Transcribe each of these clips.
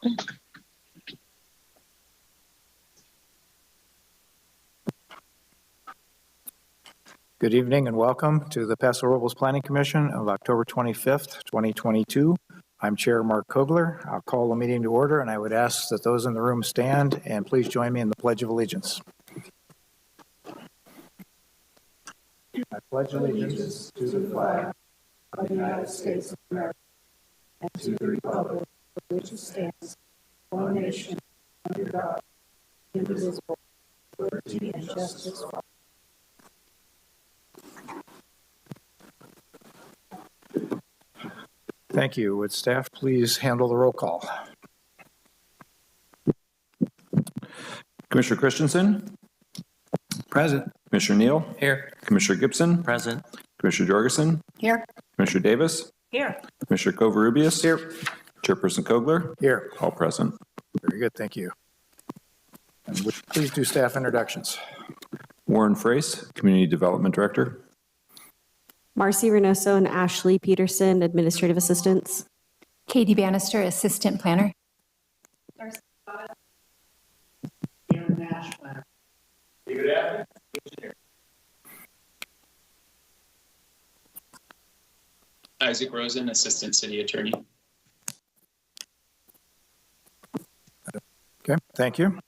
Good evening and welcome to the Paso Robles Planning Commission of October 25th, 2022. I'm Chair Mark Kogler. I'll call the meeting to order, and I would ask that those in the room stand and please join me in the Pledge of Allegiance. I pledge allegiance to the flag of the United States of America and to the republic for which it stands, one nation, under God, indivisible, with liberty and justice for all. Thank you. Would staff please handle the roll call? Commissioner Christensen? Present. Commissioner Neal? Here. Commissioner Gibson? Present. Commissioner Jorgensen? Here. Commissioner Davis? Here. Commissioner Covarrubias? Here. Chairperson Kogler? Here. All present. Very good. Thank you. And would you please do staff introductions? Warren Frace, Community Development Director. Marcy Reynoso and Ashley Peterson, Administrative Assistants. Katie Bannister, Assistant Planner. Isaac Rosen, Assistant City Attorney. Okay, thank you.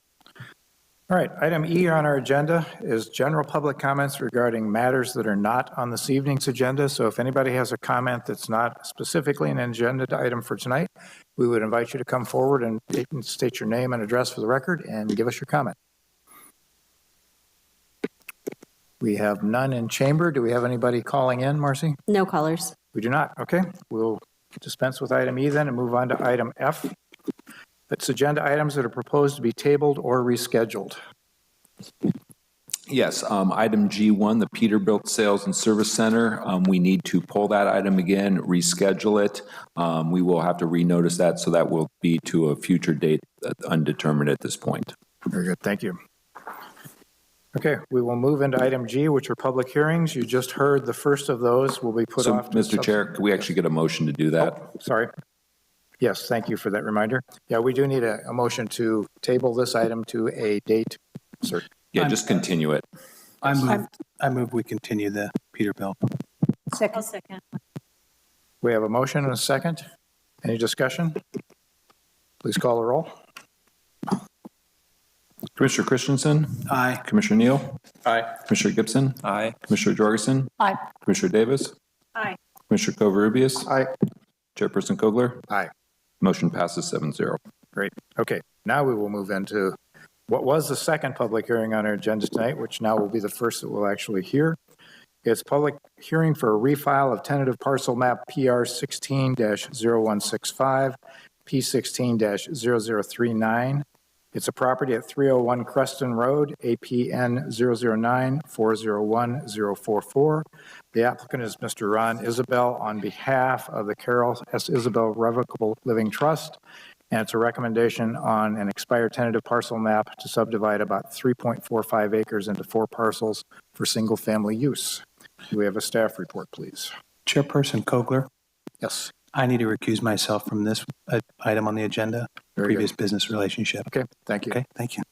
All right, item E on our agenda is general public comments regarding matters that are not on this evening's agenda. So if anybody has a comment that's not specifically an agenda item for tonight, we would invite you to come forward and state your name and address for the record and give us your comment. We have none in chamber. Do we have anybody calling in, Marcy? No callers. We do not. Okay, we'll dispense with item E then and move on to item F. It's agenda items that are proposed to be tabled or rescheduled. Yes, item G1, the Peterbilt Sales and Service Center. We need to pull that item again, reschedule it. We will have to renotice that, so that will be to a future date undetermined at this point. Very good. Thank you. Okay, we will move into item G, which are public hearings. You just heard the first of those will be put So, off. Mr. Chair, could we actually get a motion to do that? Oh, sorry. Yes, thank you for that reminder. Yeah, we do need a motion to table this item to a date certain. Yeah, just continue it. I move we continue the Peterbilt. Second. We have a motion and a second. Any discussion? Please call the roll. Commissioner Christensen? Aye. Commissioner Neal? Aye. Commissioner Gibson? Aye. Commissioner Jorgensen? Aye. Commissioner Davis? Aye. Commissioner Covarrubias? Aye. Chairperson Kogler? Aye. Motion passes 7-0. Great. Okay, now we will move into what was the second public hearing on our agenda tonight, which now will be the first that we'll actually hear. It's public hearing for a refile of tentative parcel map PR 16-0165, P16-0039. It's a property at 301 Creston Road, APN 009-401-044. The applicant is Mr. Ron Isabel on behalf of the Carol S. Isabel Revocable Living Trust, and it's a recommendation on an expired tentative parcel map to subdivide about 3.45 acres into 4 parcels for single-family use. Do we have a staff report, please? Chairperson Kogler, Yes. I need to recuse myself from this item on the agenda, Very previous good. business relationship. Okay, thank you. Okay, thank you.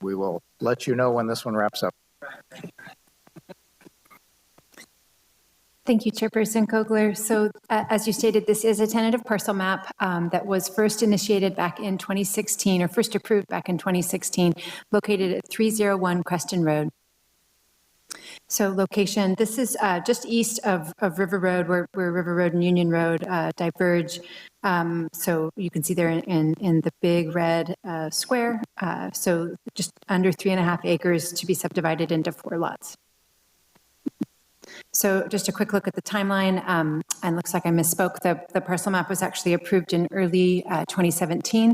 We will let you know when this one wraps up. Thank you, Chairperson Kogler. So as you stated, this is a tentative parcel map that was first initiated back in 2016, or first approved back in 2016, located at 301 Creston Road. So location, this is just east of River Road, where River Road and Union Road diverge. So you can see there in the big red square. So just under 3.5 acres to be subdivided into 4 lots. So just a quick look at the timeline, and looks like I misspoke. The parcel map was actually approved in early 2017.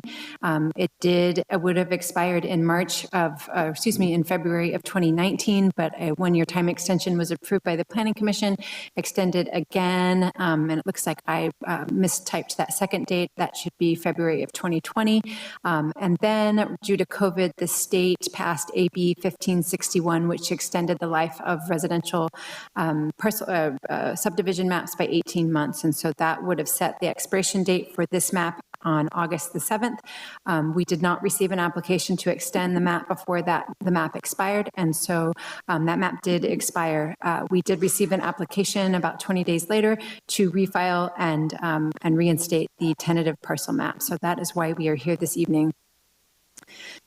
It would have expired in in February of 2019, but a 1-year time extension was approved by the Planning Commission, extended again, and it looks like I mistyped that second date. That should be February of 2020. And then due to COVID, the state passed AB 1561, which extended the life of residential subdivision maps by 18 months. And so that would have set the expiration date for this map on August the 7th. We did not receive an application to extend the map before the map expired, and so that map did expire. We did receive an application about 20 days later to refile and reinstate the tentative parcel map. So that is why we are here this evening.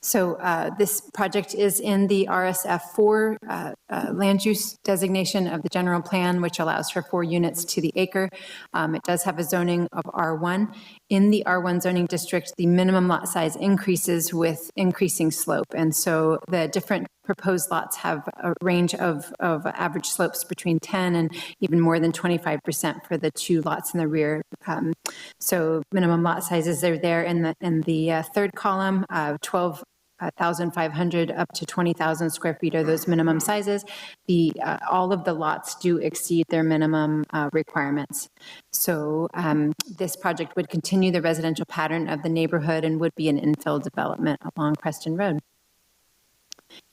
So this project is in the RSF4 land use designation of the general plan, which allows for 4 units to the acre. It does have a zoning of R1. In the R1 zoning district, the minimum lot size increases with increasing slope. And so the different proposed lots have a range of average slopes between 10 and even more than 25% for the 2 lots in the rear. So minimum lot sizes are there in the third column, 12,500 up to 20,000 square feet are those minimum sizes. All of the lots do exceed their minimum requirements. So this project would continue the residential pattern of the neighborhood and would be an infill development along Creston Road.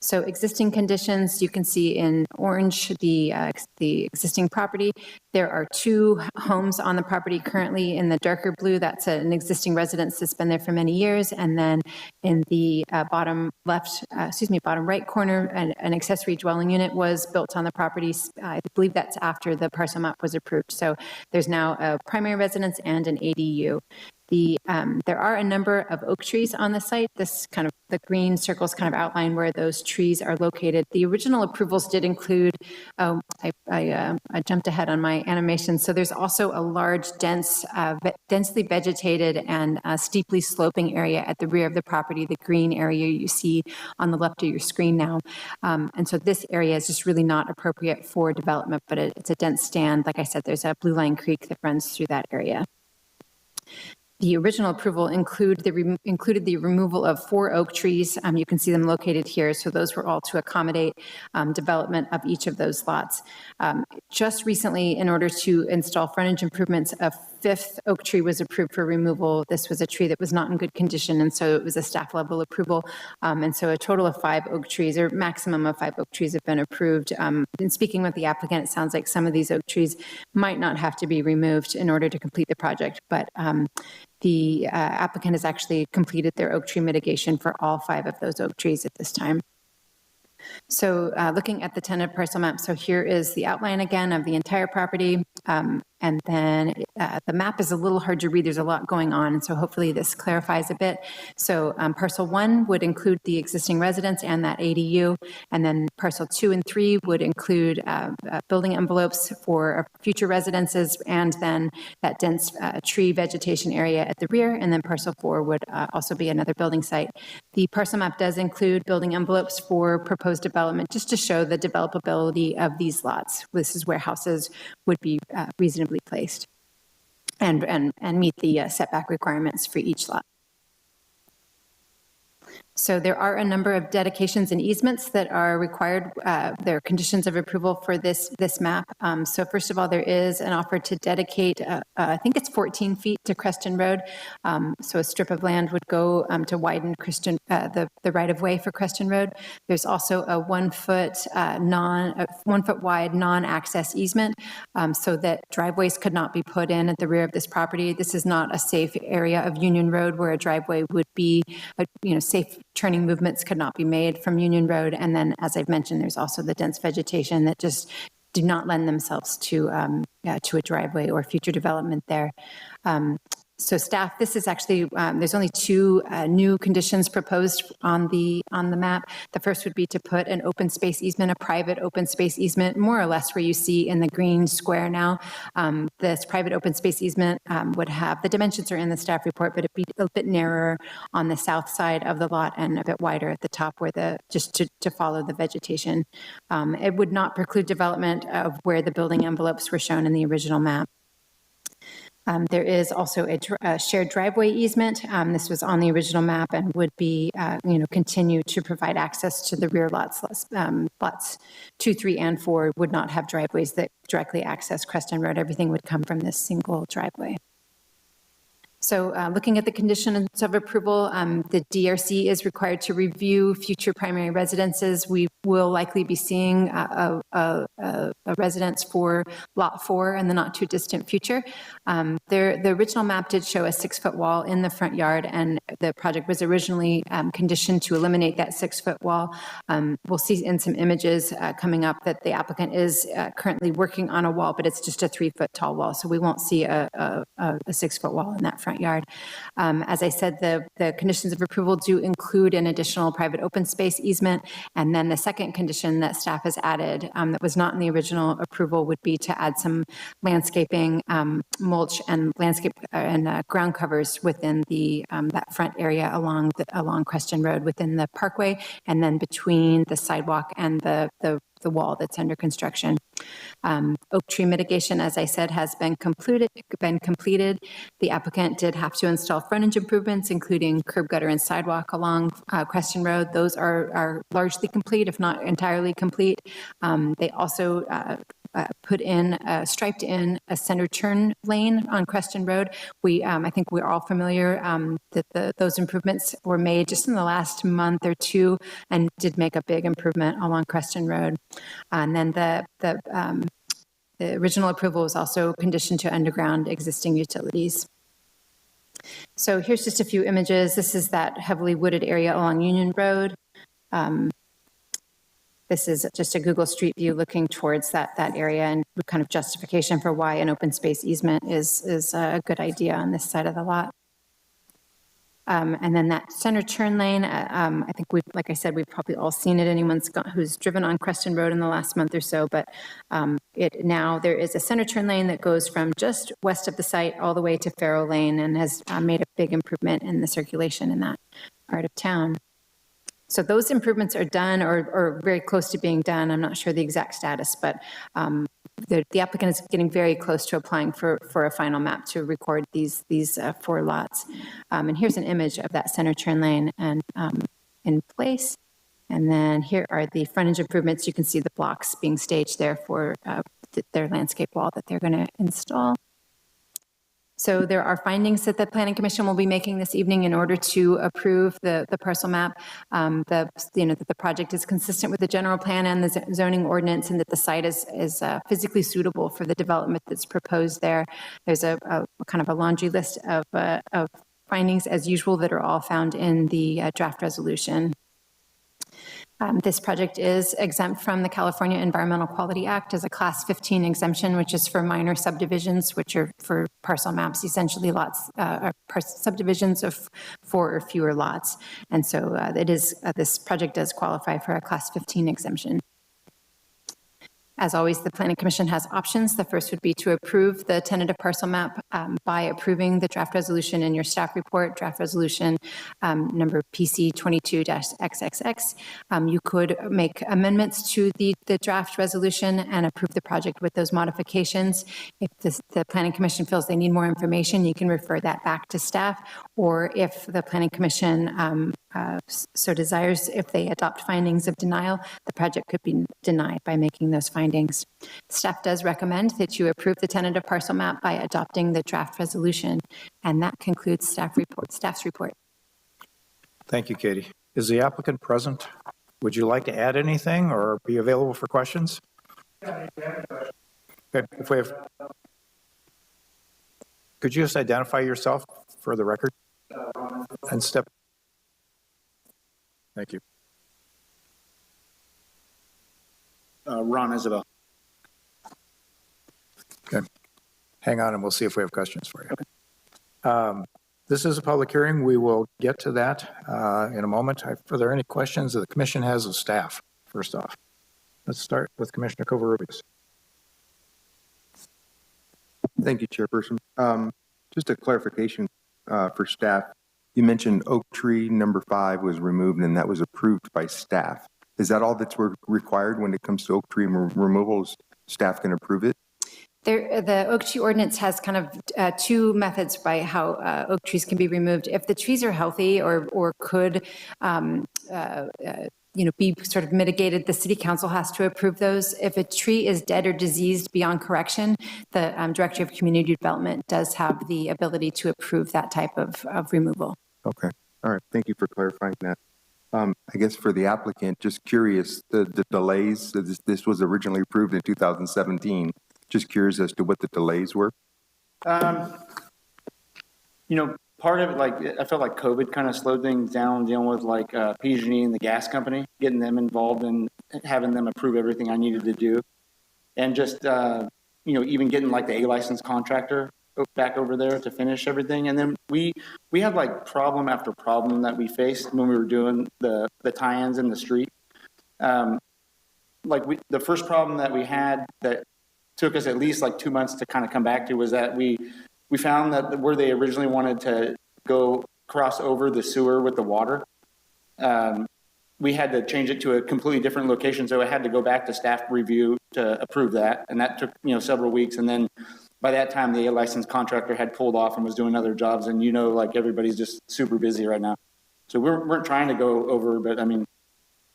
So existing conditions, you can see in orange the existing property. There are 2 homes on the property currently. In the darker blue, that's an existing residence that's been there for many years. And then in the bottom right corner, an accessory dwelling unit was built on the property. I believe that's after the parcel map was approved. So there's now a primary residence and an ADU. There are a number of oak trees on the site. The green circles kind of outline where those trees are located. The original approvals did include, I jumped ahead on my animation. So there's also a large, densely vegetated and steeply sloping area at the rear of the property, the green area you see on the left of your screen now. And so this area is just really not appropriate for development, but it's a dense stand. Like I said, there's a Blue Line Creek that runs through that area. The original approval included the removal of 4 oak trees. You can see them located here. So those were all to accommodate development of each of those lots. Just recently, in order to install frontage improvements, a 5th oak tree was approved for removal. This was a tree that was not in good condition, and so it was a staff level approval. And so a total of 5 oak trees, or maximum of 5 oak trees, have been approved. In speaking with the applicant, it sounds like some of these oak trees might not have to be removed in order to complete the project, but the applicant has actually completed their oak tree mitigation for all 5 of those oak trees at this time. So looking at the tentative parcel map, so here is the outline again of the entire property. And then the map is a little hard to read. There's a lot going on. And so hopefully this clarifies a bit. So parcel 1 would include the existing residence and that ADU. And then parcel 2 and 3 would include building envelopes for future residences and then that dense tree vegetation area at the rear. And then parcel 4 would also be another building site. The parcel map does include building envelopes for proposed development just to show the developability of these lots. This is where houses would be reasonably placed and meet the setback requirements for each lot. So there are a number of dedications and easements that are required. There are conditions of approval for this map. So first of all, there is an offer to dedicate, I think it's 14 feet to Creston Road. So a strip of land would go to widen the right of way for Creston Road. There's also a 1 foot wide non-access easement so that driveways could not be put in at the rear of this property. This is not a safe area of Union Road where a driveway would be, safe turning movements could not be made from Union Road. And then, as I've mentioned, there's also the dense vegetation that just do not lend themselves to a driveway or future development there. So staff, this is actually, there's only 2 new conditions proposed on the map. The first would be to put an open space easement, a private open space easement, more or less where you see in the green square now. This private open space easement would have, the dimensions are in the staff report, but it'd be a bit narrower on the south side of the lot and a bit wider at the top where just to follow the vegetation. It would not preclude development of where the building envelopes were shown in the original map. There is also a shared driveway easement. This was on the original map and would be, continue to provide access to the rear lots. Lots 2, 3, and 4 would not have driveways that directly access Creston Road. Everything would come from this single driveway. So looking at the conditions of approval, the DRC is required to review future primary residences. We will likely be seeing a residence for Lot 4 in the not too distant future. The original map did show a 6-foot wall in the front yard, and the project was originally conditioned to eliminate that 6-foot wall. We'll see in some images coming up that the applicant is currently working on a wall, but it's just a 3-foot tall wall, so we won't see a 6-foot wall in that front yard. As I said, the conditions of approval do include an additional private open space easement, and then the second condition that staff has added that was not in the original approval would be to add some landscaping, mulch, and landscape and ground covers within the that front area along Creston Road within the parkway, and then between the sidewalk and the wall that's under construction. Oak tree mitigation, as I said, has been completed. The applicant did have to install frontage improvements, including curb gutter and sidewalk along Creston Road. Those are largely complete, if not entirely complete. They also striped in a center turn lane on Creston Road. I think we're all familiar that those improvements were made just in the last month or two and did make a big improvement along Creston Road. And then the original approval was also conditioned to underground existing utilities. So here's just a few images. This is that heavily wooded area along Union Road. This is just a Google Street View looking towards that area and kind of justification for why an open space easement is a good idea on this side of the lot. And then that center turn lane, I think like I said, we've probably all seen it, who's driven on Creston Road in the last month or so, but now there is a center turn lane that goes from just west of the site all the way to Farrow Lane and has made a big improvement in the circulation in that part of town. So those improvements are done or very close to being done. I'm not sure the exact status, but the applicant is getting very close to applying for a final map to record these 4 lots. And here's an image of that center turn lane and in place. And then here are the frontage improvements. You can see the blocks being staged there for their landscape wall that they're going to install. So there are findings that the Planning Commission will be making this evening in order to approve the parcel map. That the project is consistent with the general plan and the zoning ordinance, and that the site is physically suitable for the development that's proposed there. There's a kind of a laundry list of findings as usual that are all found in the draft resolution. This project is exempt from the California Environmental Quality Act as a Class 15 exemption, which is for minor subdivisions, which are for parcel maps, essentially subdivisions of 4 or fewer lots. And so this project does qualify for a Class 15 exemption. As always, the Planning Commission has options. The first would be to approve the tentative parcel map by approving the draft resolution in your staff report, draft resolution number PC 22-XXX. You could make amendments to the draft resolution and approve the project with those modifications. If the Planning Commission feels they need more information, you can refer that back to staff, or if the Planning Commission so desires, if they adopt findings of denial, the project could be denied by making those findings. Staff does recommend that you approve the tentative parcel map by adopting the draft resolution, and that concludes staff's report. Thank you, Katie. Is the applicant present? Would you like to add anything or be available for questions? Okay, if we have, could you just identify yourself for the record and step? Thank you. Ron Isabel. Okay. Hang on and we'll see if we have questions for you. Okay. This is a public hearing. We will get to that in a moment. Are there any questions that the commission has of staff, first off? Let's start with Commissioner Covarrubias. Thank you, Chairperson. Just a clarification for staff. You mentioned oak tree number 5 was removed and that was approved by staff. Is that all that's required when it comes to oak tree removals? Staff can approve it? The oak tree ordinance has kind of 2 methods by how oak trees can be removed. If the trees are healthy or could be sort of mitigated. The city council has to approve those. If a tree is dead or diseased beyond correction, the Director of Community Development does have the ability to approve that type of removal. Okay. All right. Thank you for clarifying that. I guess for the applicant, just curious, the delays, this was originally approved in 2017. Just curious as to what the delays were. Part of it, like, I felt like COVID kind of slowed things down, dealing with like PG&E and the gas company, getting them involved and having them approve everything I needed to do. And just, even getting like the A license contractor back over there to finish everything. And then we had like problem after problem that we faced when we were doing the tie-ins in the street. The first problem that we had that took us at least like 2 months to kind of come back to was that we found that where they originally wanted to go cross over the sewer with the water, we had to change it to a completely different location. So it had to go back to staff review to approve that. And that took, several weeks. And then by that time, the licensed contractor had pulled off and was doing other jobs. And, like everybody's just super busy right now. So we're trying to go over, but I mean,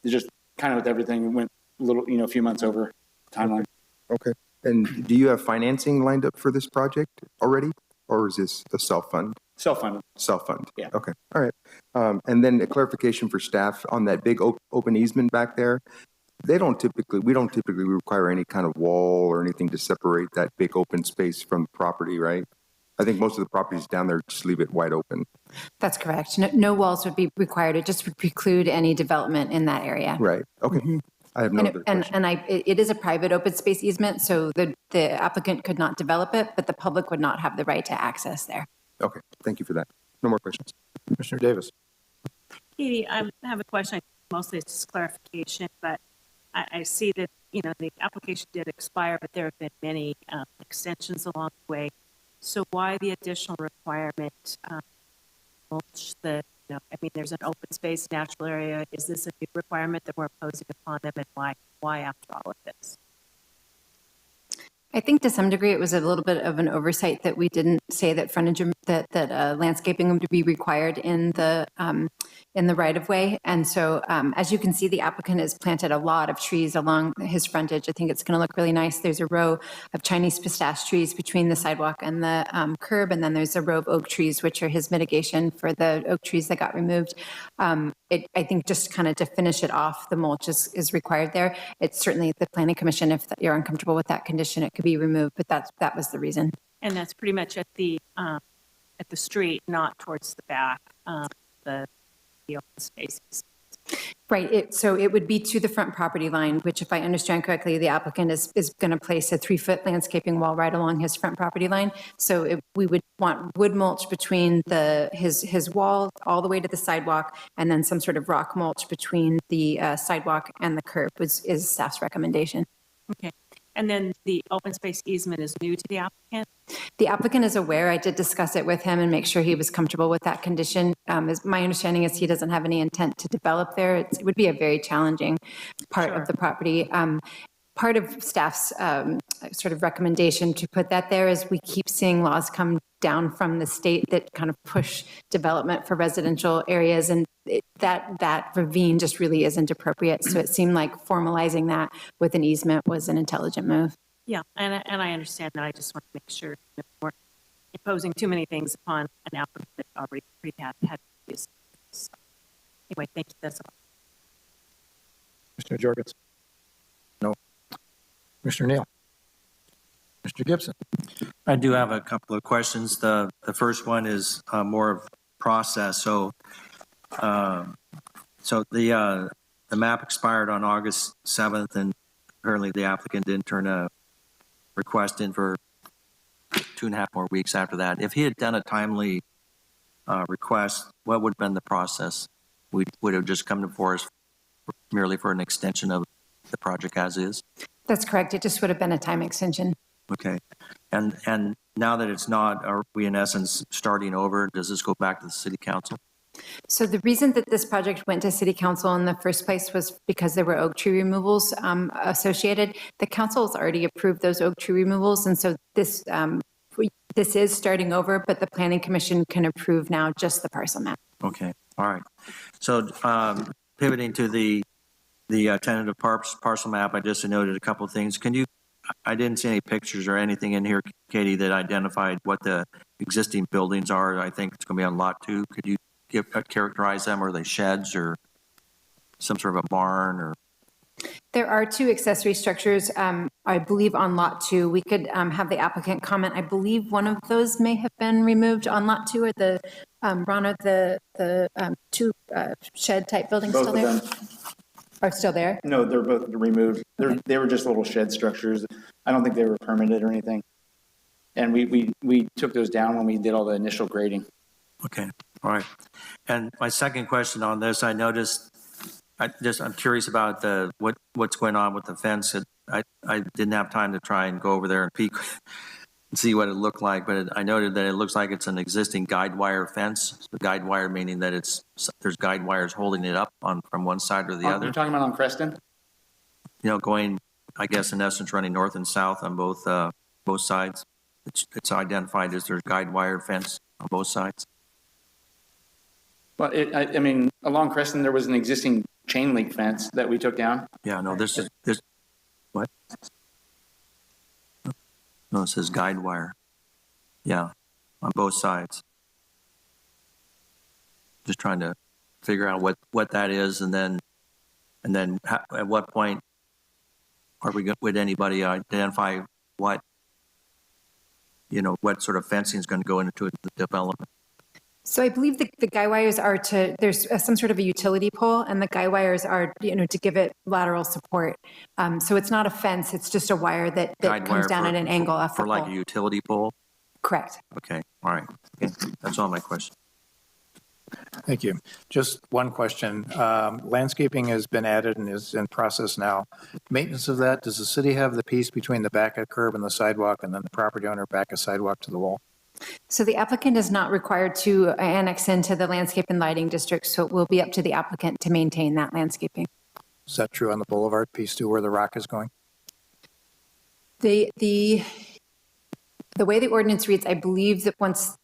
it's just kind of with everything went a little, a few months over timeline. Okay. And do you have financing lined up for this project already? Or is this a self-fund? Self-funded. Self-fund? Yeah. Okay. All right. And then a clarification for staff on that big open easement back there. We don't typically require any kind of wall or anything to separate that big open space from the property, right? I think most of the properties down there just leave it wide open. That's correct. No walls would be required. It just would preclude any development in that area. Right. Okay. Mm-hmm. I have no other questions. And it is a private open space easement, so the applicant could not develop it, but the public would not have the right to access there. Okay. Thank you for that. No more questions. Commissioner Davis. Katie, I have a question. Mostly it's just clarification, but I see that, the application did expire, but there have been many extensions along the way. So why the additional requirement? There's an open space natural area. Is this a new requirement that we're imposing upon them, and why after all of this? I think to some degree it was a little bit of an oversight that we didn't say that frontage that landscaping would be required in the right of way. And so as you can see, the applicant has planted a lot of trees along his frontage. I think it's going to look really nice. There's a row of Chinese pistache trees between the sidewalk and the curb, and then there's a row of oak trees, which are his mitigation for the oak trees that got removed. I think just kind of to finish it off, the mulch is required there. It's certainly the Planning Commission, if you're uncomfortable with that condition, it could be removed, but that was the reason. And that's pretty much at the street, not towards the back, the open spaces. Right. So it would be to the front property line, which, if I understand correctly, the applicant is going to place a 3-foot landscaping wall right along his front property line. So we would want wood mulch between his wall all the way to the sidewalk, and then some sort of rock mulch between the sidewalk and the curb is staff's recommendation. Okay. And then the open space easement is new to the applicant? The applicant is aware. I did discuss it with him and make sure he was comfortable with that condition. My understanding is he doesn't have any intent to develop there. It would be a very challenging part of the property. Part of staff's sort of recommendation to put that there is we keep seeing laws come down from the state that kind of push development for residential areas, and that ravine just really isn't appropriate. So it seemed like formalizing that with an easement was an intelligent move. Yeah, and I understand that. I just want to make sure that we're imposing too many things upon an applicant that already had this. So, anyway, thank you. That's all. Mr. Jorgens. No. Mr. Neal. Mr. Gibson. I do have a couple of questions. The first one is more of process. So the map expired on August 7th, and apparently the applicant didn't turn a request in for 2.5 more weeks after that. If he had done a timely request, what would have been the process? Would have just come to us merely for an extension of the project as is? That's correct. It just would have been a time extension. Okay. And now that it's not, are we in essence starting over? Does this go back to the city council? So the reason that this project went to city council in the first place was because there were oak tree removals associated. The council has already approved those oak tree removals. And so this is starting over, but the planning commission can approve now just the parcel map. Okay. All right. So pivoting to the the tentative parcel map, I just noted a couple of things. I didn't see any pictures or anything in here, Katie, that identified what the existing buildings are. I think it's going to be on lot 2. Could you characterize them? Are they sheds or some sort of a barn or? There are 2 accessory structures, I believe, on Lot 2. We could have the applicant comment. I believe one of those may have been removed on Lot 2, or the, Ron, are the 2 shed-type buildings Both still of there? them. Are still there? No, they're both removed. They were just little shed structures. I don't think they were permitted or anything. And we took those down when we did all the initial grading. Okay, all right. And my second question on this, I noticed, I'm curious about what's going on with the fence. I didn't have time to try and go over there and peek and see what it looked like, but I noted that it looks like it's an existing guide wire fence. So guide wire meaning that there's guide wires holding it up from one side or the other. You're talking about on Creston? Going, I guess, in essence, running north and south on both sides. It's identified as there's guide wire fence on both sides. Well, I mean, along Creston, there was an existing chain link fence that we took down. Yeah, no, this what? No, it says guide wire. Yeah, on both sides. Just trying to figure out what that is, and then at what point would anybody identify what sort of fencing is going to go into the development? So I believe the guy wires are there's some sort of a utility pole, and the guy wires are, to give it lateral support. So it's not a fence, it's just a wire that comes down at an angle off the pole. For like a utility pole? Correct. Okay, all right. Okay. That's all my questions. Thank you. Just one question. Landscaping has been added and is in process now. Maintenance of that, does the city have the piece between the back of curb and the sidewalk, and then the property owner back a sidewalk to the wall? So the applicant is not required to annex into the landscape and lighting district, so it will be up to the applicant to maintain that landscaping. Is that true on the boulevard piece too, where the rock is going? The way the ordinance reads, I believe that once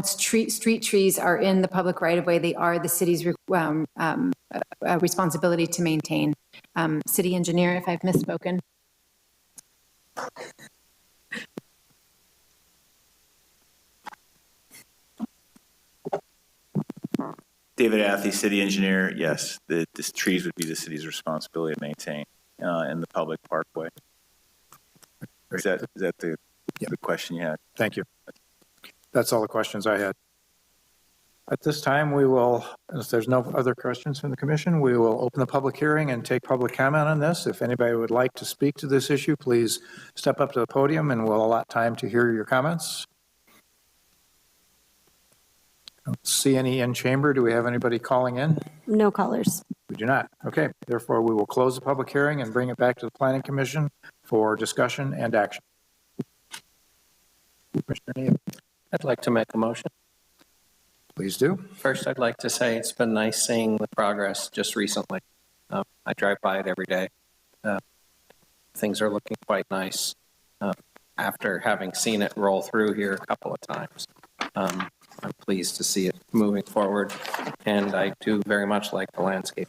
street trees are in the public right-of-way, they are the city's responsibility to maintain. City engineer, if I've misspoken. David Athy, city engineer. Yes, the trees would be the city's responsibility to maintain in the public parkway. Is that the question you had? Thank you. That's all the questions I had. At this time, we will, if there's no other questions from the commission, we will open the public hearing and take public comment on this. If anybody would like to speak to this issue, please step up to the podium and we'll allot time to hear your comments. I don't see any in chamber. Do we have anybody calling in? No callers. We do not. Okay. Therefore, we will close the public hearing and bring it back to the Planning Commission for discussion and action. Commissioner Neal. I'd like to make a motion. Please do. First, I'd like to say it's been nice seeing the progress just recently. I drive by it every day. Things are looking quite nice after having seen it roll through here a couple of times. I'm pleased to see it moving forward, and I do very much like the landscape.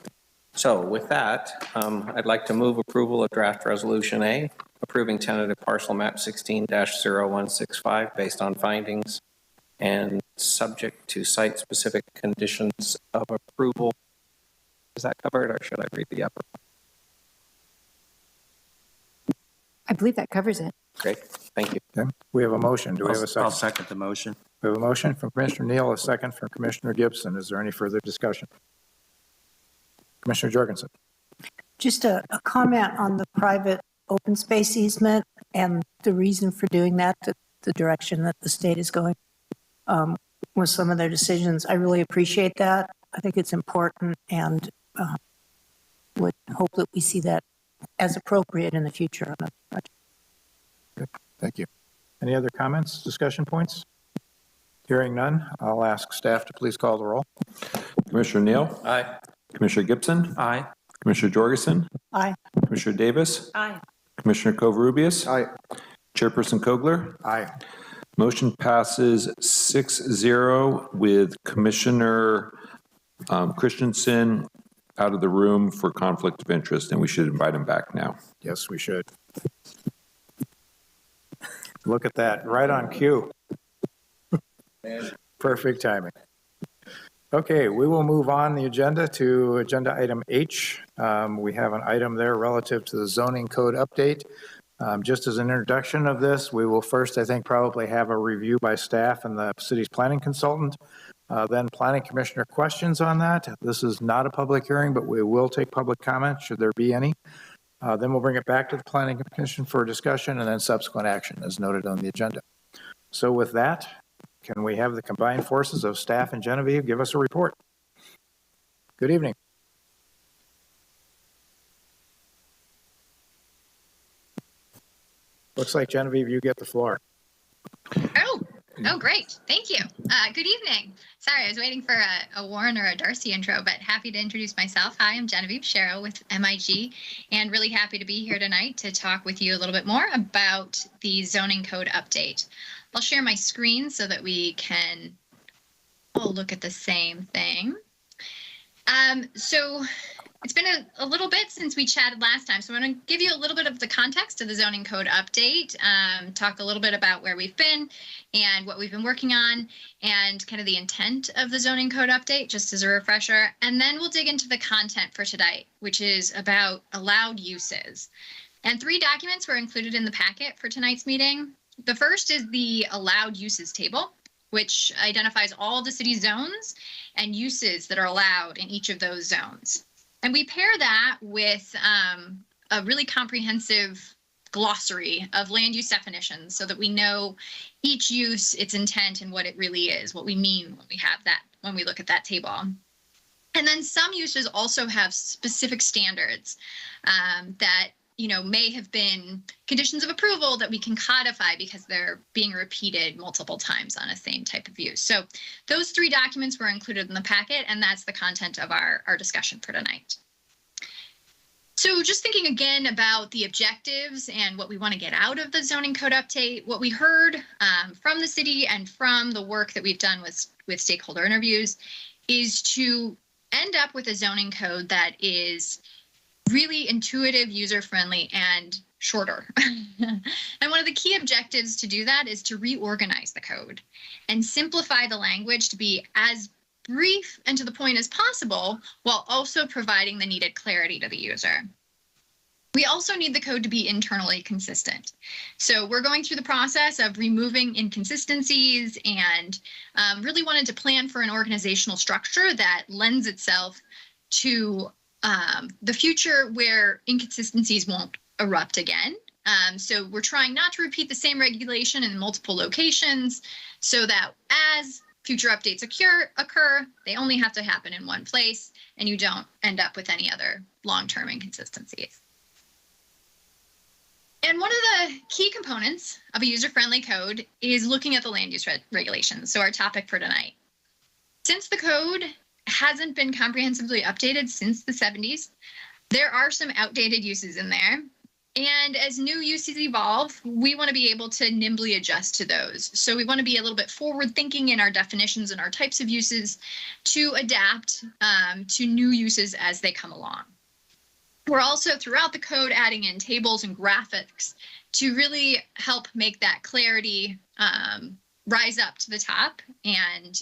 So with that, I'd like to move approval of draft resolution A, approving tentative parcel map 16-0165 based on findings and subject to site-specific conditions of approval. Is that covered, or should I read the upper? I believe that covers it. Great, thank you. Okay. We have a motion. Do we have a second? I'll second the motion. We have a motion from Commissioner Neal, a second from Commissioner Gibson. Is there any further discussion? Commissioner Jorgensen. Just a comment on the private open space easement and the reason for doing that, the direction that the state is going with some of their decisions. I really appreciate that. I think it's important and would hope that we see that as appropriate in the future on the project. Good. Thank you. Any other comments, discussion points? Hearing none, I'll ask staff to please call the roll. Commissioner Neal? Aye. Commissioner Gibson? Aye. Commissioner Jorgensen? Aye. Commissioner Davis? Aye. Commissioner Kovarubias? Aye. Chairperson Kogler? Aye. Motion passes 6-0 with Commissioner Christensen out of the room for conflict of interest, and we should invite him back now. Yes, we should. Look at that, right on cue. Perfect timing. Okay, we will move on the agenda to agenda item H. We have an item there relative to the zoning code update. Just as an introduction of this, we will first, I think, probably have a review by staff and the city's planning consultant. Then planning commissioner questions on that. This is not a public hearing, but we will take public comment should there be any. Then we'll bring it back to the planning commission for discussion and then subsequent action as noted on the agenda. So with that, can we have the combined forces of staff and Genevieve give us a report? Good evening. Looks like Genevieve, you get the floor. Oh, great. Thank you. Good evening. Sorry, I was waiting for a Warren or a Darcy intro, but happy to introduce myself. Hi, I'm Genevieve Sherrill with MIG, and really happy to be here tonight to talk with you a little bit more about the zoning code update. I'll share my screen so that we can all look at the same thing. So it's been a little bit since we chatted last time, so I'm going to give you a little bit of the context of the zoning code update, talk a little bit about where we've been and what we've been working on, and kind of the intent of the zoning code update, just as a refresher. And then we'll dig into the content for today, which is about allowed uses. And 3 documents were included in the packet for tonight's meeting. The first is the allowed uses table, which identifies all the city zones and uses that are allowed in each of those zones. And we pair that with a really comprehensive glossary of land use definitions so that we know each use, its intent, and what it really is, what we mean when we have that, when we look at that table. And then some uses also have specific standards that may have been conditions of approval that we can codify because they're being repeated multiple times on a same type of use. So those 3 documents were included in the packet, and that's the content of our discussion for tonight. So just thinking again about the objectives and what we want to get out of the zoning code update, what we heard from the city and from the work that we've done with stakeholder interviews is to end up with a zoning code that is really intuitive, user-friendly, and shorter. And one of the key objectives to do that is to reorganize the code and simplify the language to be as brief and to the point as possible, while also providing the needed clarity to the user. We also need the code to be internally consistent. So we're going through the process of removing inconsistencies and really wanted to plan for an organizational structure that lends itself to the future where inconsistencies won't erupt again. So we're trying not to repeat the same regulation in multiple locations so that as future updates occur, they only have to happen in one place and you don't end up with any other long-term inconsistencies. And one of the key components of a user-friendly code is looking at the land use regulations, so our topic for tonight. Since the code hasn't been comprehensively updated since the 70s, there are some outdated uses in there. And as new uses evolve, we want to be able to nimbly adjust to those. So we want to be a little bit forward thinking in our definitions and our types of uses to adapt to new uses as they come along. We're also throughout the code adding in tables and graphics to really help make that clarity rise up to the top and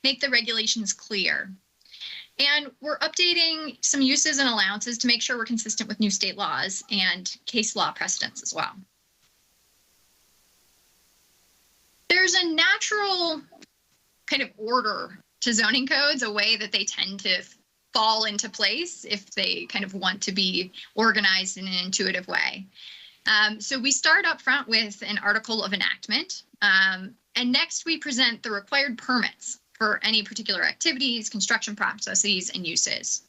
make the regulations clear. And we're updating some uses and allowances to make sure we're consistent with new state laws and case law precedents as well. There's a natural kind of order to zoning codes, a way that they tend to fall into place if they kind of want to be organized in an intuitive way. So we start up front with an article of enactment, and next we present the required permits for any particular activities, construction processes, and uses.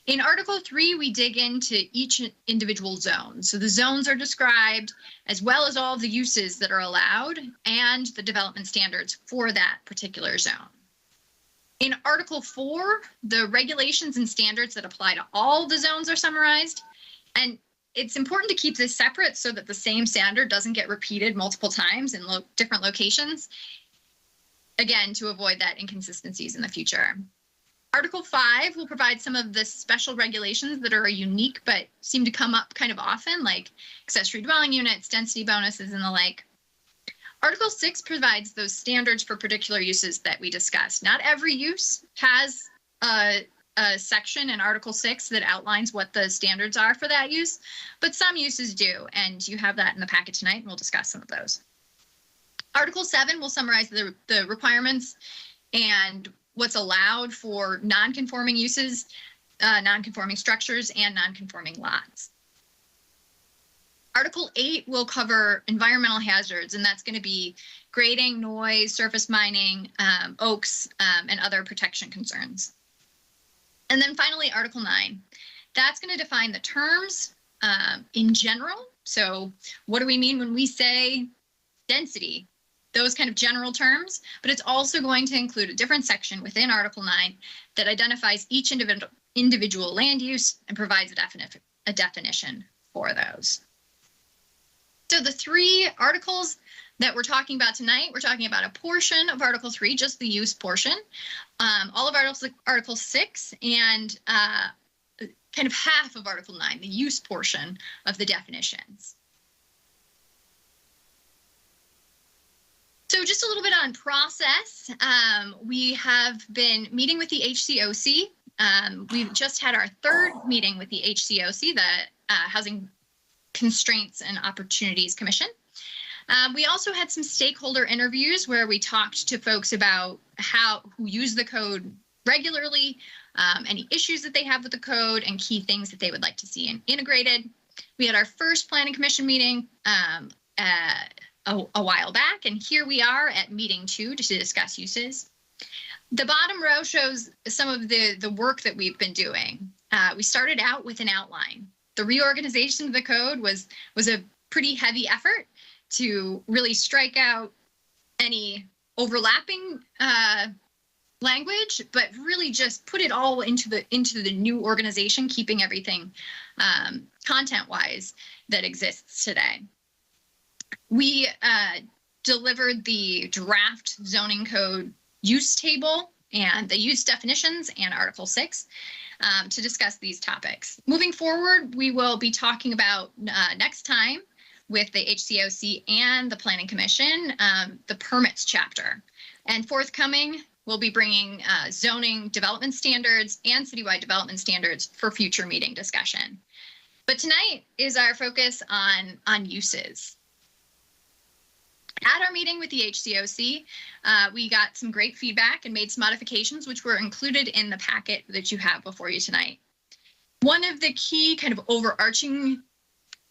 In Article 3, we dig into each individual zone. So the zones are described, as well as all the uses that are allowed and the development standards for that particular zone. In Article 4, the regulations and standards that apply to all the zones are summarized. And it's important to keep this separate so that the same standard doesn't get repeated multiple times in different locations. Again, to avoid that inconsistencies in the future. Article 5 will provide some of the special regulations that are unique but seem to come up kind of often, like accessory dwelling units, density bonuses, and the like. Article 6 provides those standards for particular uses that we discussed. Not every use has a section in Article 6 that outlines what the standards are for that use, but some uses do, and you have that in the packet tonight, and we'll discuss some of those. Article 7 will summarize the requirements and what's allowed for non-conforming uses, non-conforming structures, and non-conforming lots. Article 8 will cover environmental hazards, and that's going to be grading, noise, surface mining, oaks, and other protection concerns. And then finally, Article 9. That's going to define the terms in general. So what do we mean when we say density? Those kind of general terms, but it's also going to include a different section within Article 9 that identifies each individual land use and provides a definition for those. So the 3 articles that we're talking about tonight, we're talking about a portion of Article 3, just the use portion, all of Article 6, and kind of half of Article 9, the use portion of the definitions. So just a little bit on process. We have been meeting with the HCOC. We've just had our 3rd meeting with the HCOC, the Housing Constraints and Opportunities Commission. We also had some stakeholder interviews where we talked to folks about who use the code regularly, any issues that they have with the code, and key things that they would like to see integrated. We had our first Planning Commission meeting a while back, and here we are at meeting 2 to discuss uses. The bottom row shows some of the work that we've been doing. We started out with an outline. The reorganization of the code was a pretty heavy effort to really strike out any overlapping language, but really just put it all into the new organization, keeping everything content-wise that exists today. We delivered the draft zoning code use table and the use definitions and Article 6 to discuss these topics. Moving forward, we will be talking about next time with the HCOC and the Planning Commission, the permits chapter. And forthcoming, we'll be bringing zoning development standards and citywide development standards for future meeting discussion. But tonight is our focus on uses. At our meeting with the HCOC, we got some great feedback and made some modifications, which were included in the packet that you have before you tonight. One of the key kind of overarching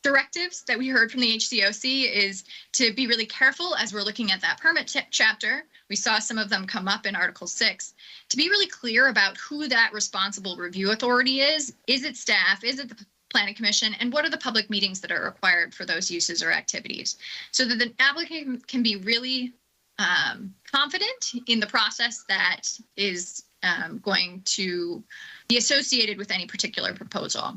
directives that we heard from the HCOC is to be really careful as we're looking at that permit chapter. We saw some of them come up in Article 6, to be really clear about who that responsible review authority is. Is it staff? Is it the Planning Commission? And what are the public meetings that are required for those uses or activities? So that the applicant can be really confident in the process that is going to be associated with any particular proposal.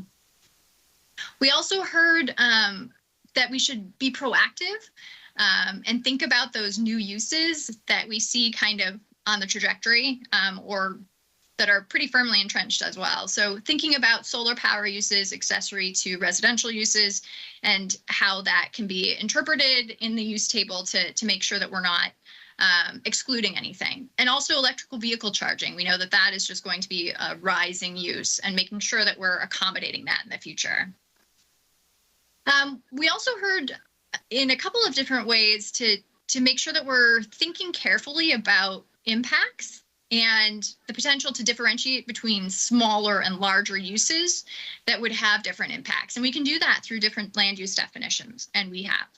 We also heard that we should be proactive and think about those new uses that we see kind of on the trajectory or that are pretty firmly entrenched as well. So thinking about solar power uses, accessory to residential uses, and how that can be interpreted in the use table to make sure that we're not excluding anything. And also electrical vehicle charging. We know that that is just going to be a rising use, and making sure that we're accommodating that in the future. We also heard in a couple of different ways to make sure that we're thinking carefully about impacts and the potential to differentiate between smaller and larger uses that would have different impacts. And we can do that through different land use definitions, and we have,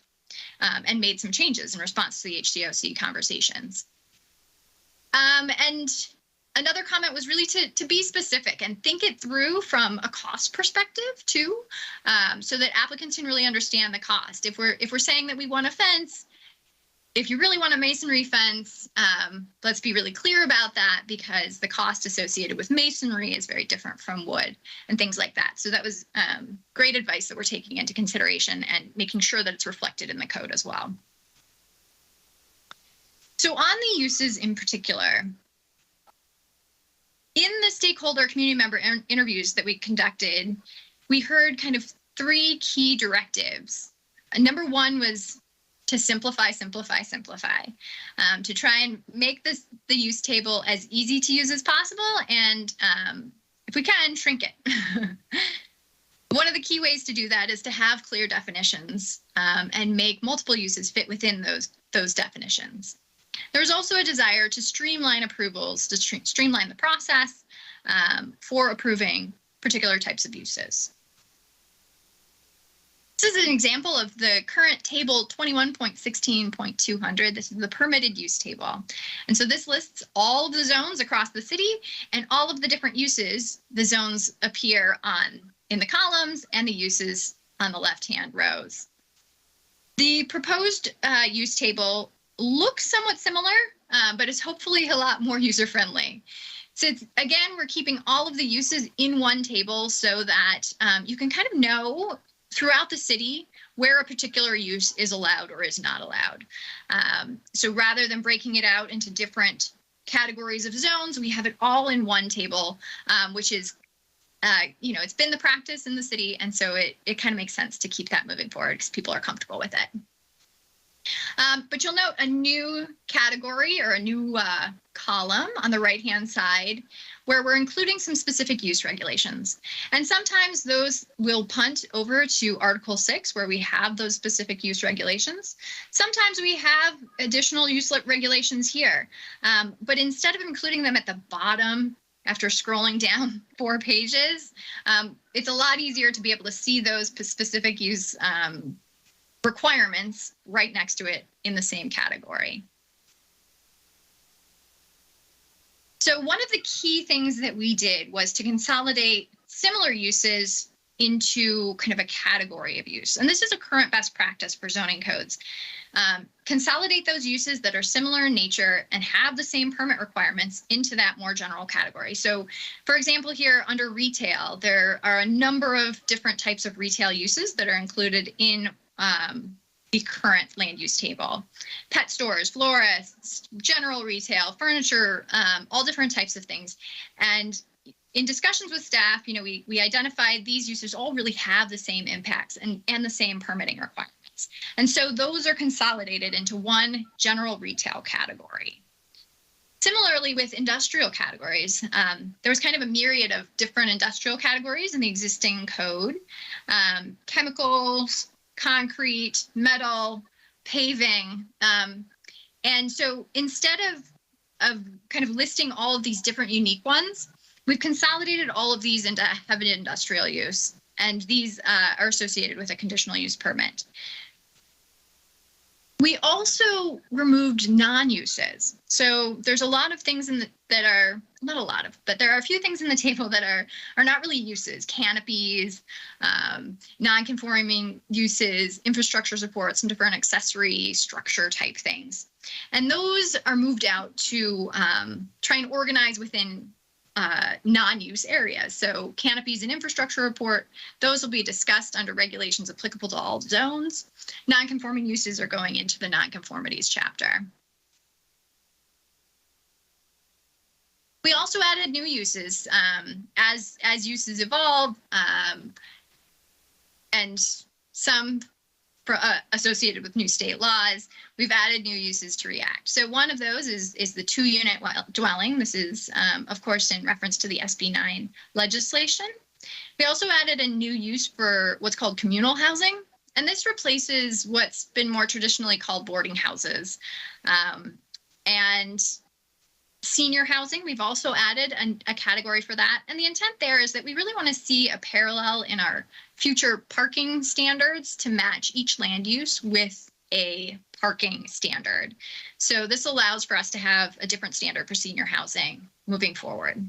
and made some changes in response to the HCOC conversations. And another comment was really to be specific and think it through from a cost perspective too, so that applicants can really understand the cost. If we're saying that we want a fence, if you really want a masonry fence, let's be really clear about that, because the cost associated with masonry is very different from wood and things like that. So that was great advice that we're taking into consideration and making sure that it's reflected in the code as well. So on the uses in particular, In the stakeholder community member interviews that we conducted, we heard kind of 3 key directives. Number 1 was to simplify, to try and make the use table as easy to use as possible, and if we can, shrink it. One of the key ways to do that is to have clear definitions and make multiple uses fit within those definitions. There's also a desire to streamline approvals, to streamline the process for approving particular types of uses. This is an example of the current table 21.16.200. This is the permitted use table. And so this lists all of the zones across the city and all of the different uses the zones appear in the columns and the uses on the left-hand rows. The proposed use table looks somewhat similar, but is hopefully a lot more user-friendly. So again, we're keeping all of the uses in one table so that you can kind of know throughout the city where a particular use is allowed or is not allowed. So rather than breaking it out into different categories of zones, we have it all in one table, which is, it's been the practice in the city, and so it kind of makes sense to keep that moving forward because people are comfortable with it. But you'll note a new category or a new column on the right-hand side where we're including some specific use regulations. And sometimes those will punt over to Article 6 where we have those specific use regulations. Sometimes we have additional use regulations here. But instead of including them at the bottom after scrolling down 4 pages, it's a lot easier to be able to see those specific use requirements right next to it in the same category. So one of the key things that we did was to consolidate similar uses into kind of a category of use. And this is a current best practice for zoning codes. Consolidate those uses that are similar in nature and have the same permit requirements into that more general category. So for example, here under retail, there are a number of different types of retail uses that are included in the current land use table. Pet stores, florists, general retail, furniture, all different types of things. And in discussions with staff, we identified these uses all really have the same impacts and the same permitting requirements. And so those are consolidated into one general retail category. Similarly with industrial categories, there was kind of a myriad of different industrial categories in the existing code. Chemicals, concrete, metal, paving. And so instead of kind of listing all of these different unique ones, we've consolidated all of these into heavy industrial use, and these are associated with a conditional use permit. We also removed non-uses. So there's a lot of things that are, not a lot of, but there are a few things in the table that are not really uses. Canopies, non-conforming uses, infrastructure supports, and different accessory structure type things. And those are moved out to try and organize within non-use areas. So canopies and infrastructure report, those will be discussed under regulations applicable to all zones. Non-conforming uses are going into the nonconformities chapter. We also added new uses as uses evolve, and some associated with new state laws, we've added new uses to react. So one of those is the 2-unit dwelling. This is, of course, in reference to the SB 9 legislation. We also added a new use for what's called communal housing, and this replaces what's been more traditionally called boarding houses. And senior housing, we've also added a category for that. And the intent there is that we really want to see a parallel in our future parking standards to match each land use with a parking standard. So this allows for us to have a different standard for senior housing moving forward.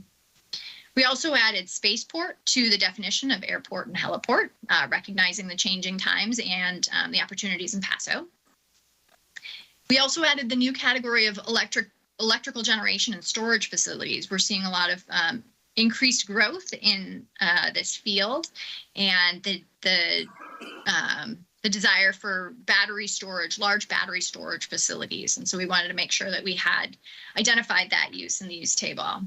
We also added spaceport to the definition of airport and heliport, recognizing the changing times and the opportunities in Paso. We also added the new category of electrical generation and storage facilities. We're seeing a lot of increased growth in this field, and the desire for battery storage, large battery storage facilities. And so we wanted to make sure that we had identified that use in the use table.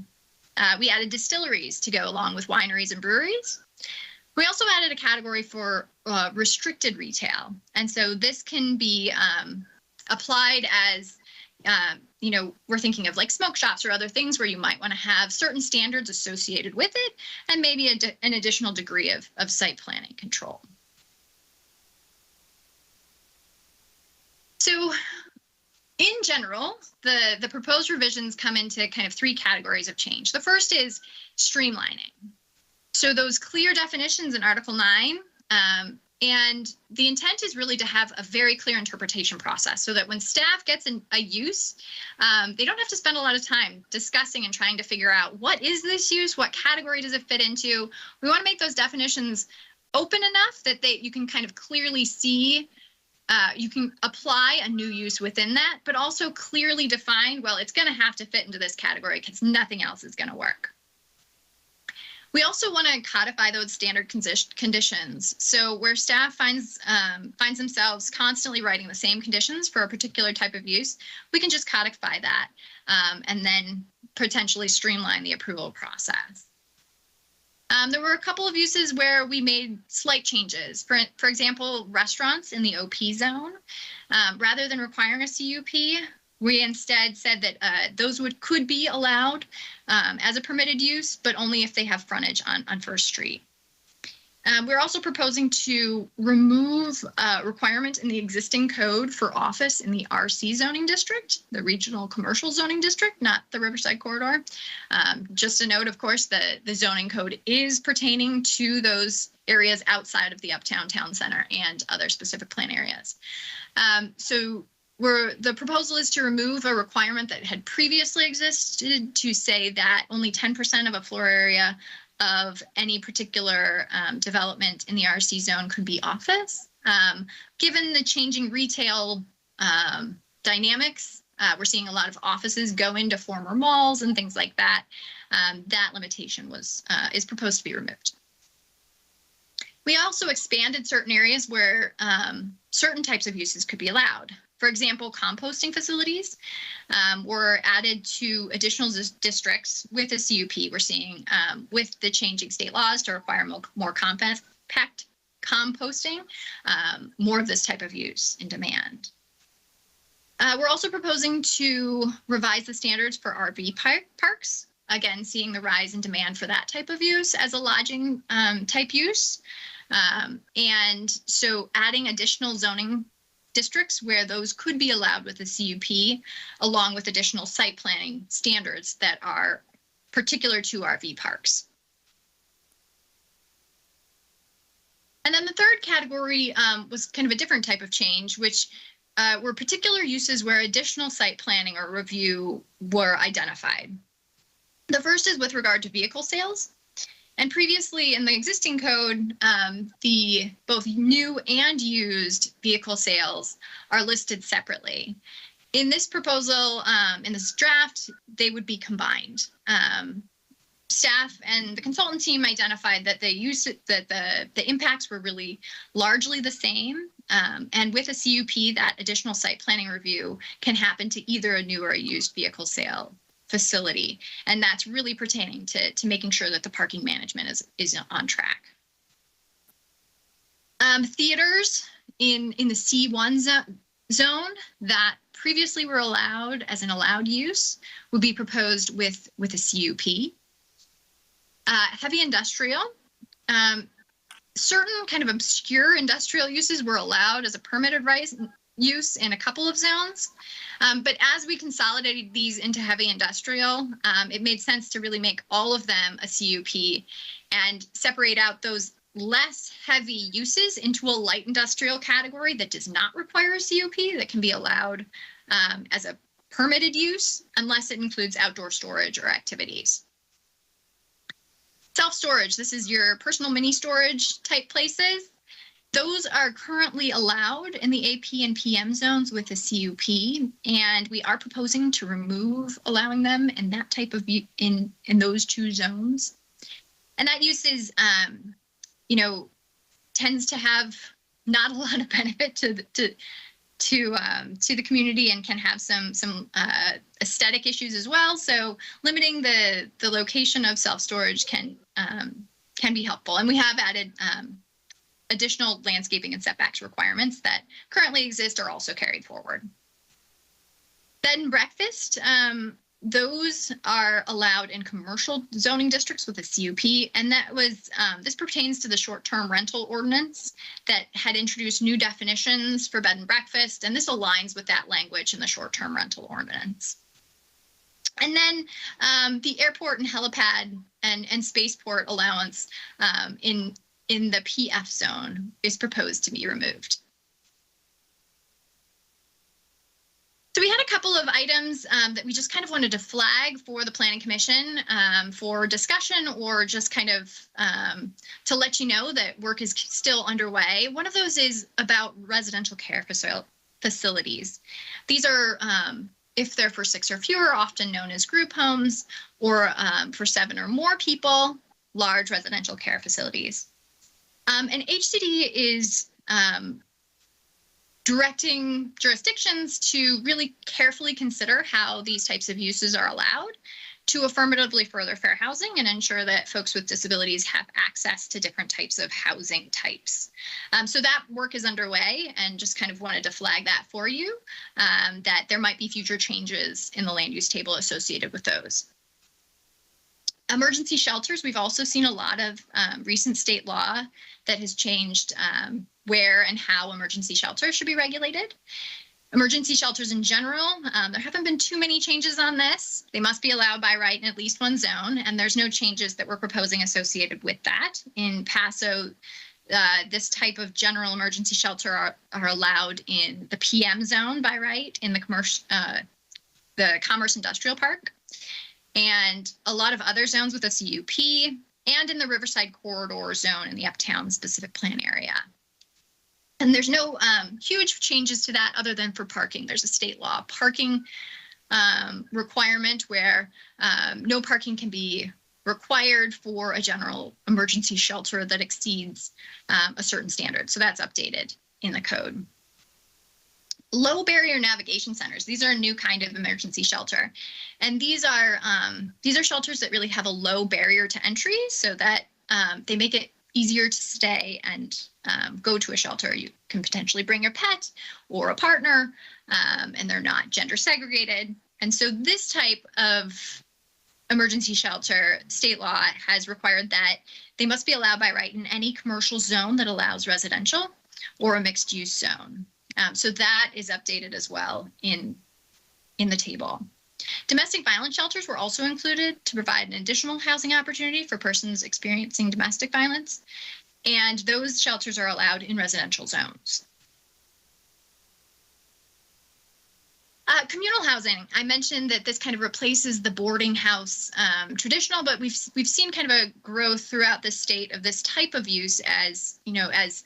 We added distilleries to go along with wineries and breweries. We also added a category for restricted retail. And so this can be applied as, we're thinking of like smoke shops or other things where you might want to have certain standards associated with it and maybe an additional degree of site planning control. So in general, the proposed revisions come into kind of three categories of change. The first is streamlining. So those clear definitions in Article 9, and the intent is really to have a very clear interpretation process so that when staff gets a use, they don't have to spend a lot of time discussing and trying to figure out what is this use, what category does it fit into. We want to make those definitions open enough that you can kind of clearly see, you can apply a new use within that, but also clearly define, well, it's going to have to fit into this category because nothing else is going to work. We also want to codify those standard conditions. So where staff finds themselves constantly writing the same conditions for a particular type of use, we can just codify that and then potentially streamline the approval process. There were a couple of uses where we made slight changes. For example, restaurants in the OP zone, rather than requiring a CUP, we instead said that those could be allowed as a permitted use, but only if they have frontage on First Street. We're also proposing to remove a requirement in the existing code for office in the RC zoning district, the regional commercial zoning district, not the Riverside corridor. Just a note, of course, the zoning code is pertaining to those areas outside of the Uptown Town Center and other specific plan areas. The proposal is to remove a requirement that had previously existed to say that only 10% of a floor area of any particular development in the RC zone could be office. Given the changing retail dynamics, we're seeing a lot of offices go into former malls and things like that. That limitation is proposed to be removed. We also expanded certain areas where certain types of uses could be allowed. For example, composting facilities were added to additional districts with a CUP. We're seeing with the changing state laws to require more compact composting, more of this type of use in demand. We're also proposing to revise the standards for RV parks. Again, seeing the rise in demand for that type of use as a lodging type use. And so adding additional zoning districts where those could be allowed with a CUP, along with additional site planning standards that are particular to RV parks. And then the third category was kind of a different type of change, which were particular uses where additional site planning or review were identified. The first is with regard to vehicle sales. And previously in the existing code, the both new and used vehicle sales are listed separately. In this proposal, in this draft, they would be combined. Staff and the consultant team identified that the impacts were really largely the same. And with a CUP, that additional site planning review can happen to either a new or a used vehicle sale facility, and that's really pertaining to making sure that the parking management is on track. Theaters in the C1 zone that previously were allowed as an allowed use would be proposed with a CUP. Heavy industrial, certain kind of obscure industrial uses were allowed as a permitted use in a couple of zones. But as we consolidated these into heavy industrial, it made sense to really make all of them a CUP and separate out those less heavy uses into a light industrial category that does not require a CUP that can be allowed as a permitted use unless it includes outdoor storage or activities. Self-storage, this is your personal mini storage type places. Those are currently allowed in the AP and PM zones with a CUP, and we are proposing to remove allowing them in that type of in those two zones. And that use is, tends to have not a lot of benefit to the community and can have some aesthetic issues as well. So limiting the location of self-storage can be helpful. And we have added additional landscaping and setbacks requirements that currently exist are also carried forward. Bed and breakfast, those are allowed in commercial zoning districts with a CUP, and that was this pertains to the short-term rental ordinance that had introduced new definitions for bed and breakfast, and this aligns with that language in the short-term rental ordinance. And then the airport and helipad and spaceport allowance in the PF zone is proposed to be removed. So we had a couple of items that we just kind of wanted to flag for the Planning Commission for discussion, or just kind of to let you know that work is still underway. One of those is about residential care facilities. These are, if they're for 6 or fewer, often known as group homes, or for 7 or more people, large residential care facilities. And HCD is directing jurisdictions to really carefully consider how these types of uses are allowed to affirmatively further fair housing and ensure that folks with disabilities have access to different types of housing types. So that work is underway, and just kind of wanted to flag that for you, that there might be future changes in the land use table associated with those. Emergency shelters, we've also seen a lot of recent state law that has changed where and how emergency shelters should be regulated. Emergency shelters in general, there haven't been too many changes on this. They must be allowed by right in at least one zone, and there's no changes that we're proposing associated with that. In Paso, this type of general emergency shelter are allowed in the PM zone by right in the Commerce Industrial Park, and a lot of other zones with a CUP, and in the Riverside Corridor zone in the Uptown Specific Plan area. And there's no huge changes to that other than for parking. There's a state law parking requirement where no parking can be required for a general emergency shelter that exceeds a certain standard. So that's updated in the code. Low barrier navigation centers. These are a new kind of emergency shelter. And these are shelters that really have a low barrier to entry, so that they make it easier to stay and go to a shelter. You can potentially bring your pet or a partner, and they're not gender segregated. And so this type of emergency shelter, state law has required that they must be allowed by right in any commercial zone that allows residential or a mixed use zone. So that is updated as well in the table. Domestic violence shelters were also included to provide an additional housing opportunity for persons experiencing domestic violence, and those shelters are allowed in residential zones. Communal housing. I mentioned that this kind of replaces the boarding house traditional, but we've seen kind of a growth throughout the state of this type of use as, you know, as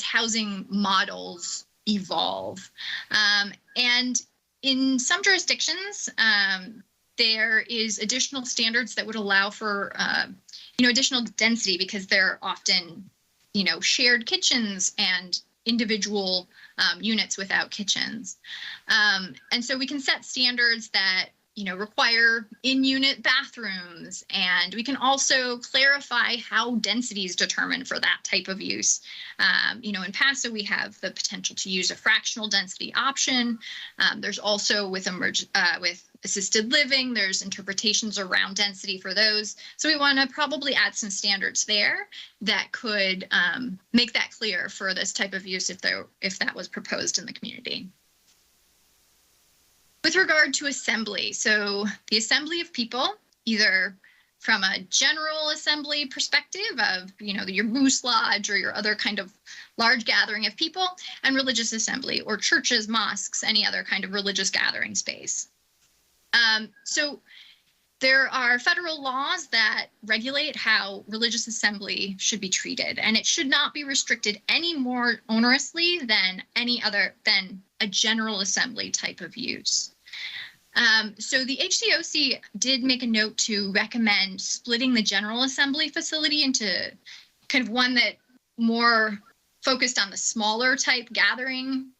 housing models evolve. And in some jurisdictions, there is additional standards that would allow for, additional density, because they're often, shared kitchens and individual units without kitchens. And so we can set standards that, require in-unit bathrooms, and we can also clarify how density is determined for that type of use. In Paso, we have the potential to use a fractional density option. There's also with assisted living, there's interpretations around density for those. So we want to probably add some standards there that could make that clear for this type of use if that was proposed in the community. With regard to assembly, so the assembly of people, either from a general assembly perspective of, your moose lodge or your other kind of large gathering of people, and religious assembly, or churches, mosques, any other kind of religious gathering space. So there are federal laws that regulate how religious assembly should be treated, and it should not be restricted any more onerously than a general assembly type of use. So the HCOC did make a note to recommend splitting the general assembly facility into kind of one that more focused on the smaller type gathering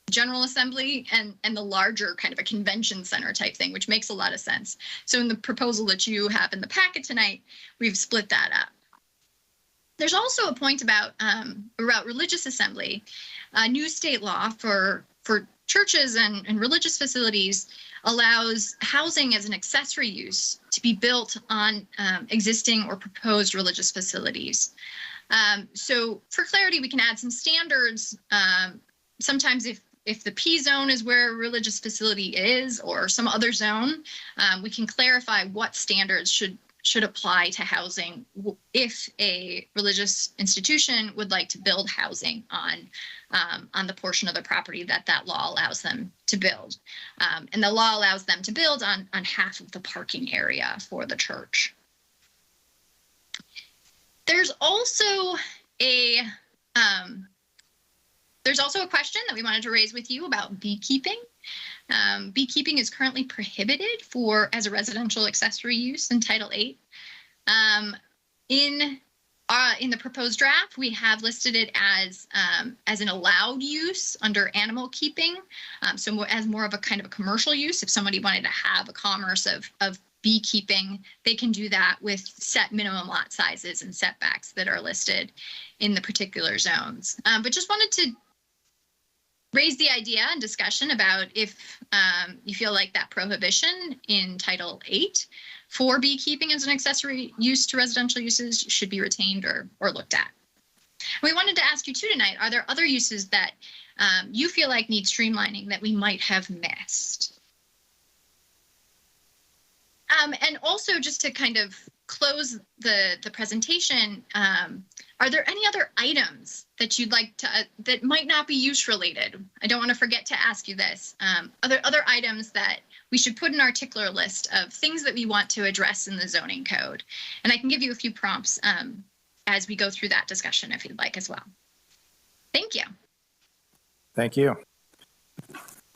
General Assembly and the larger kind of a convention center type thing, which makes a lot of sense. So in the proposal that you have in the packet tonight, we've split that up. There's also a point about religious assembly. New state law for churches and religious facilities allows housing as an accessory use to be built on existing or proposed religious facilities. So for clarity, we can add some standards. Sometimes if the P zone is where a religious facility is or some other zone, we can clarify what standards should apply to housing if a religious institution would like to build housing on the portion of the property that law allows them to build. And the law allows them to build on half of the parking area for the church. There's also a question that we wanted to raise with you about beekeeping. Beekeeping is currently prohibited as a residential accessory use in Title VIII. In the proposed draft, we have listed it as an allowed use under animal keeping, so as more of a kind of a commercial use. If somebody wanted to have a commerce of beekeeping, they can do that with set minimum lot sizes and setbacks that are listed in the particular zones. But just wanted to raise the idea and discussion about if you feel like that prohibition in Title VIII for beekeeping as an accessory use to residential uses should be retained or looked at. We wanted to ask you too tonight, are there other uses that you feel like need streamlining that we might have missed? And also just to kind of close the presentation, are there any other items that you'd like to, that might not be use related? I don't want to forget to ask you this. Are there other items that we should put in our tickler list of things that we want to address in the zoning code? And I can give you a few prompts as we go through that discussion if you'd like as well. Thank you. Thank you.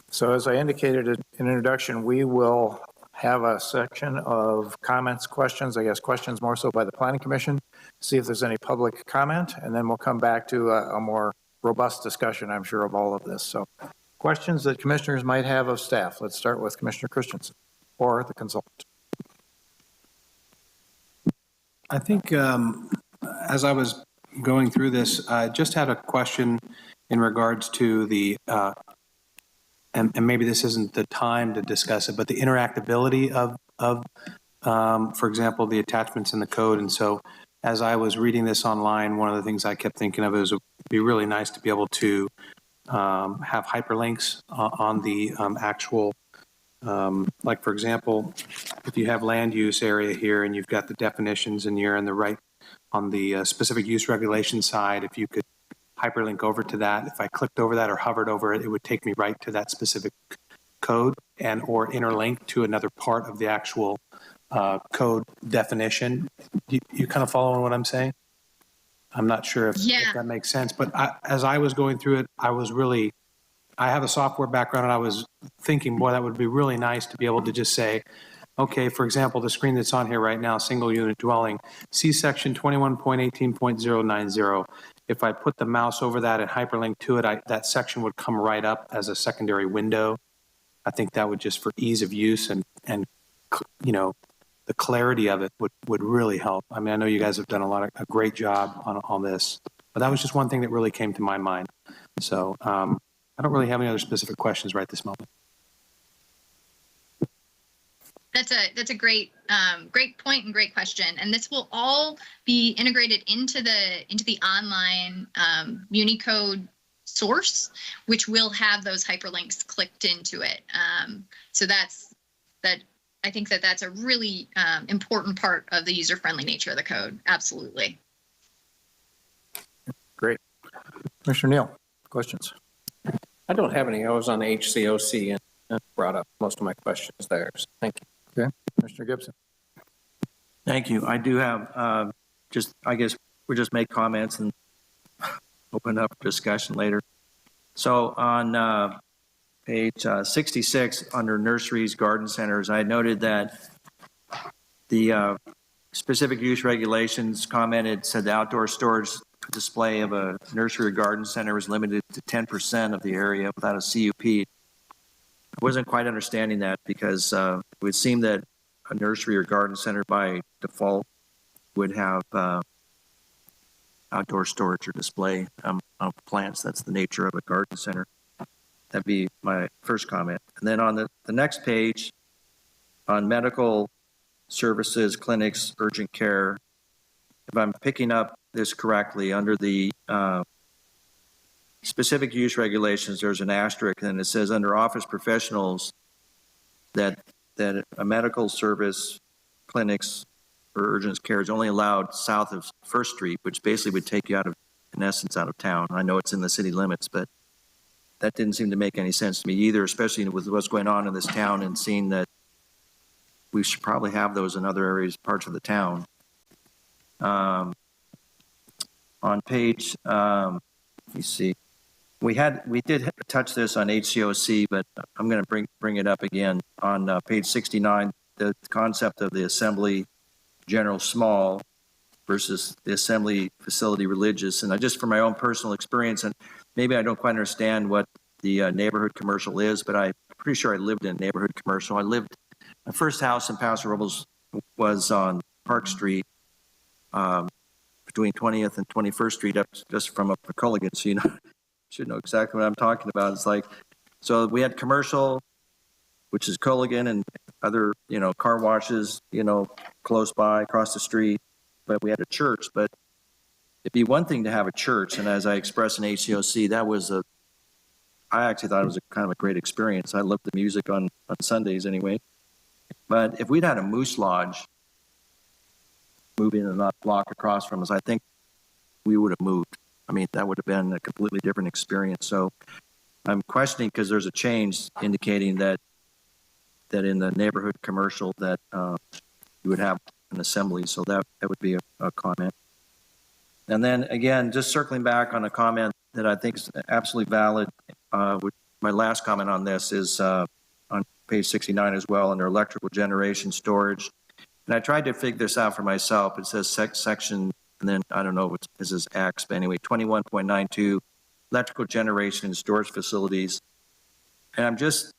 So as I indicated in introduction, we will have a section of comments, questions, I guess questions more so by the Planning Commission, see if there's any public comment, and then we'll come back to a more robust discussion, I'm sure, of all of this. So questions that commissioners might have of staff. Let's start with Commissioner Christensen or the consultant. I think as I was going through this, I just had a question in regards to the and maybe this isn't the time to discuss it, but the interactability of for example, the attachments in the code. And so as I was reading this online, one of the things I kept thinking of is it would be really nice to be able to have hyperlinks on the actual, like for example, if you have land use area here and you've got the definitions and you're in the right, on the specific use regulation side, if you could hyperlink over to that. If I clicked over that or hovered over it, it would take me right to that specific code and or interlink to another part of the actual code definition. You kind of following what I'm saying? I'm not sure if that makes sense, but as I was going through it, I have a software background and I was thinking, boy, that would be really nice to be able to just say, okay, for example, the screen that's on here right now, single unit dwelling, see section 21.18.090. If I put the mouse over that and hyperlink to it, that section would come right up as a secondary window. I think that would just for ease of use and you know, the clarity of it would really help. I mean, I know you guys have done a great job on this, but that was just one thing that really came to my mind. So I don't really have any other specific questions right this moment. That's a great point and great question. And this will all be integrated into the online Municode source, which will have those hyperlinks clicked into it. So I think that's a really important part of the user-friendly nature of the code. Absolutely. Great. Commissioner Neal, questions? I don't have any. I was on HCOC and brought up most of my questions there. So thank you. Okay. Commissioner Gibson. Thank you. I do have I guess we'll just make comments and open up discussion later. So on page 66 under nurseries, garden centers, I noted that the specific use regulations said the outdoor storage display of a nursery or garden center was limited to 10% of the area without a CUP. I wasn't quite understanding that because it would seem that a nursery or garden center by default would have outdoor storage or display of plants. That's the nature of a garden center. That'd be my first comment. And then on the next page, on medical services, clinics, urgent care, if I'm picking up this correctly, under the specific use regulations, there's an asterisk, and it says under office professionals that a medical service, clinics, or urgent care is only allowed south of First Street, which basically would take you out of, in essence, out of town. I know it's in the city limits, but that didn't seem to make any sense to me either, especially with what's going on in this town and seeing that we should probably have those in other areas, parts of the town. On page, let me see, we did touch this on HCOC, but I'm going to bring it up again on page 69. The concept of the assembly general small versus the assembly facility religious, and I just from my own personal experience, and maybe I don't quite understand what the neighborhood commercial is, but I'm pretty sure I lived in neighborhood commercial. My first house in Paso Robles was on Park Street, between 20th and 21st Street, up just from up to Culligan, so you should know exactly what I'm talking about. It's like, so we had commercial, which is Culligan, and other, car washes, close by, across the street, but we had a church. But it'd be one thing to have a church, and as I expressed in HCOC, I actually thought it was a kind of a great experience. I loved the music on Sundays anyway. But if we'd had a Moose Lodge moving a block across from us, I think we would have moved. I mean, that would have been a completely different experience. So I'm questioning because there's a change indicating that in the neighborhood commercial that you would have an assembly. So that would be a comment. And then again, just circling back on a comment that I think is absolutely valid. My last comment on this is on page 69 as well, under electrical generation storage. And I tried to figure this out for myself. It says section, and then I don't know what this is X, but anyway, 21.92, electrical generation and storage facilities. And I'm just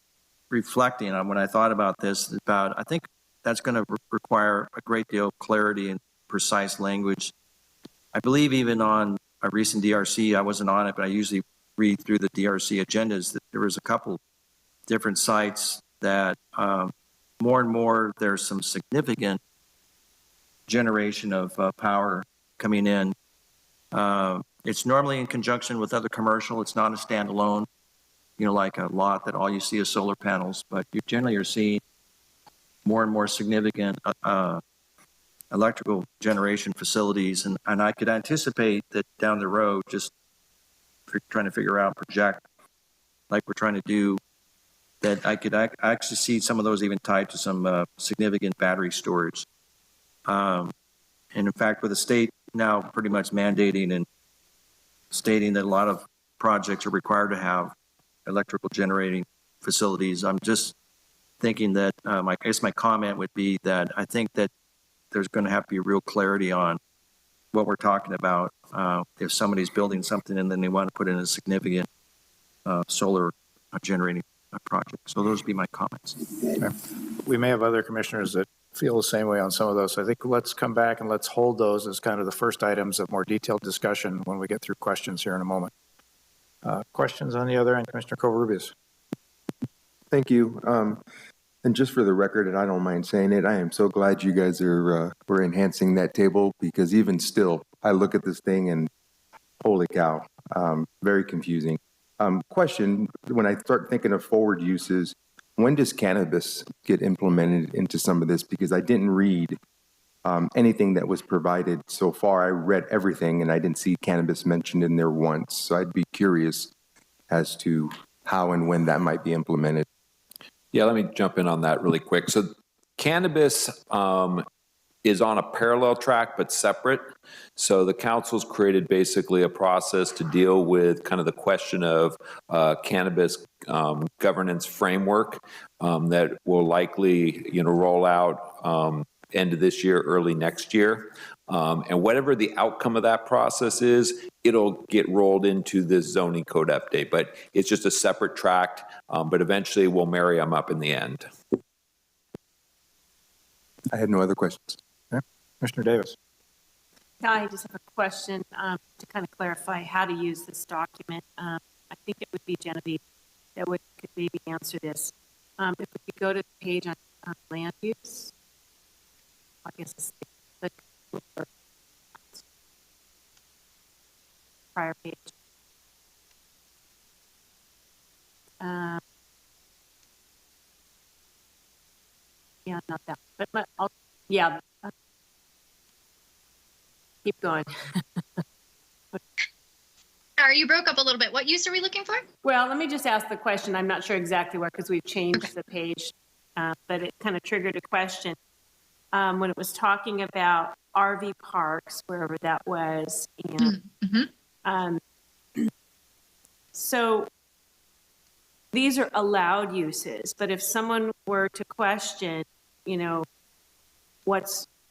reflecting on when I thought about this, I think that's going to require a great deal of clarity and precise language. I believe even on a recent DRC, I wasn't on it, but I usually read through the DRC agendas, that there was a couple different sites that more and more there's some significant generation of power coming in. It's normally in conjunction with other commercial. It's not a standalone, like a lot that all you see is solar panels, but you generally are seeing more and more significant electrical generation facilities. And I could anticipate that down the road, just trying to figure out, project, like we're trying to do, that I could actually see some of those even tied to some significant battery storage. And in fact, with the state now pretty much mandating and stating that a lot of projects are required to have electrical generating facilities, I'm just thinking that I guess my comment would be that I think that there's going to have to be real clarity on what we're talking about. If somebody's building something and then they want to put in a significant solar generating project. So those would be my comments. Okay. We may have other commissioners that feel the same way on some of those. So I think let's come back and let's hold those as kind of the first items of more detailed discussion when we get through questions here in a moment. Questions on the other end, Commissioner Covarrubias. Thank you. And just for the record, and I don't mind saying it, I am so glad you guys are we're enhancing that table, because even still, I look at this thing and holy cow, very confusing. Question, when I start thinking of forward uses, when does cannabis get implemented into some of this? Because I didn't read anything that was provided so far. I read everything and I didn't see cannabis mentioned in there once. So I'd be curious as to how and when that might be implemented. Yeah, let me jump in on that really quick. So cannabis is on a parallel track, but separate. So the council's created basically a process to deal with kind of the question of cannabis governance framework that will likely, roll out end of this year, early next year. And whatever the outcome of that process is, it'll get rolled into this zoning code update. But it's just a separate tract, but eventually we'll marry them up in the end. I had no other questions. Okay. Commissioner Davis. I just have a question to kind of clarify how to use this document. I think it would be Genevieve that could maybe answer this. If we could go to the page on land use, I guess it's the prior page. Yeah, not that, but yeah. Keep going. Sorry, you broke up a little bit. What use are we looking for? Well, let me just ask the question. I'm not sure exactly where, because we've changed the page, but it kind of triggered a question. When it was talking about RV parks, wherever that was, and so these are allowed uses, but if someone were to question,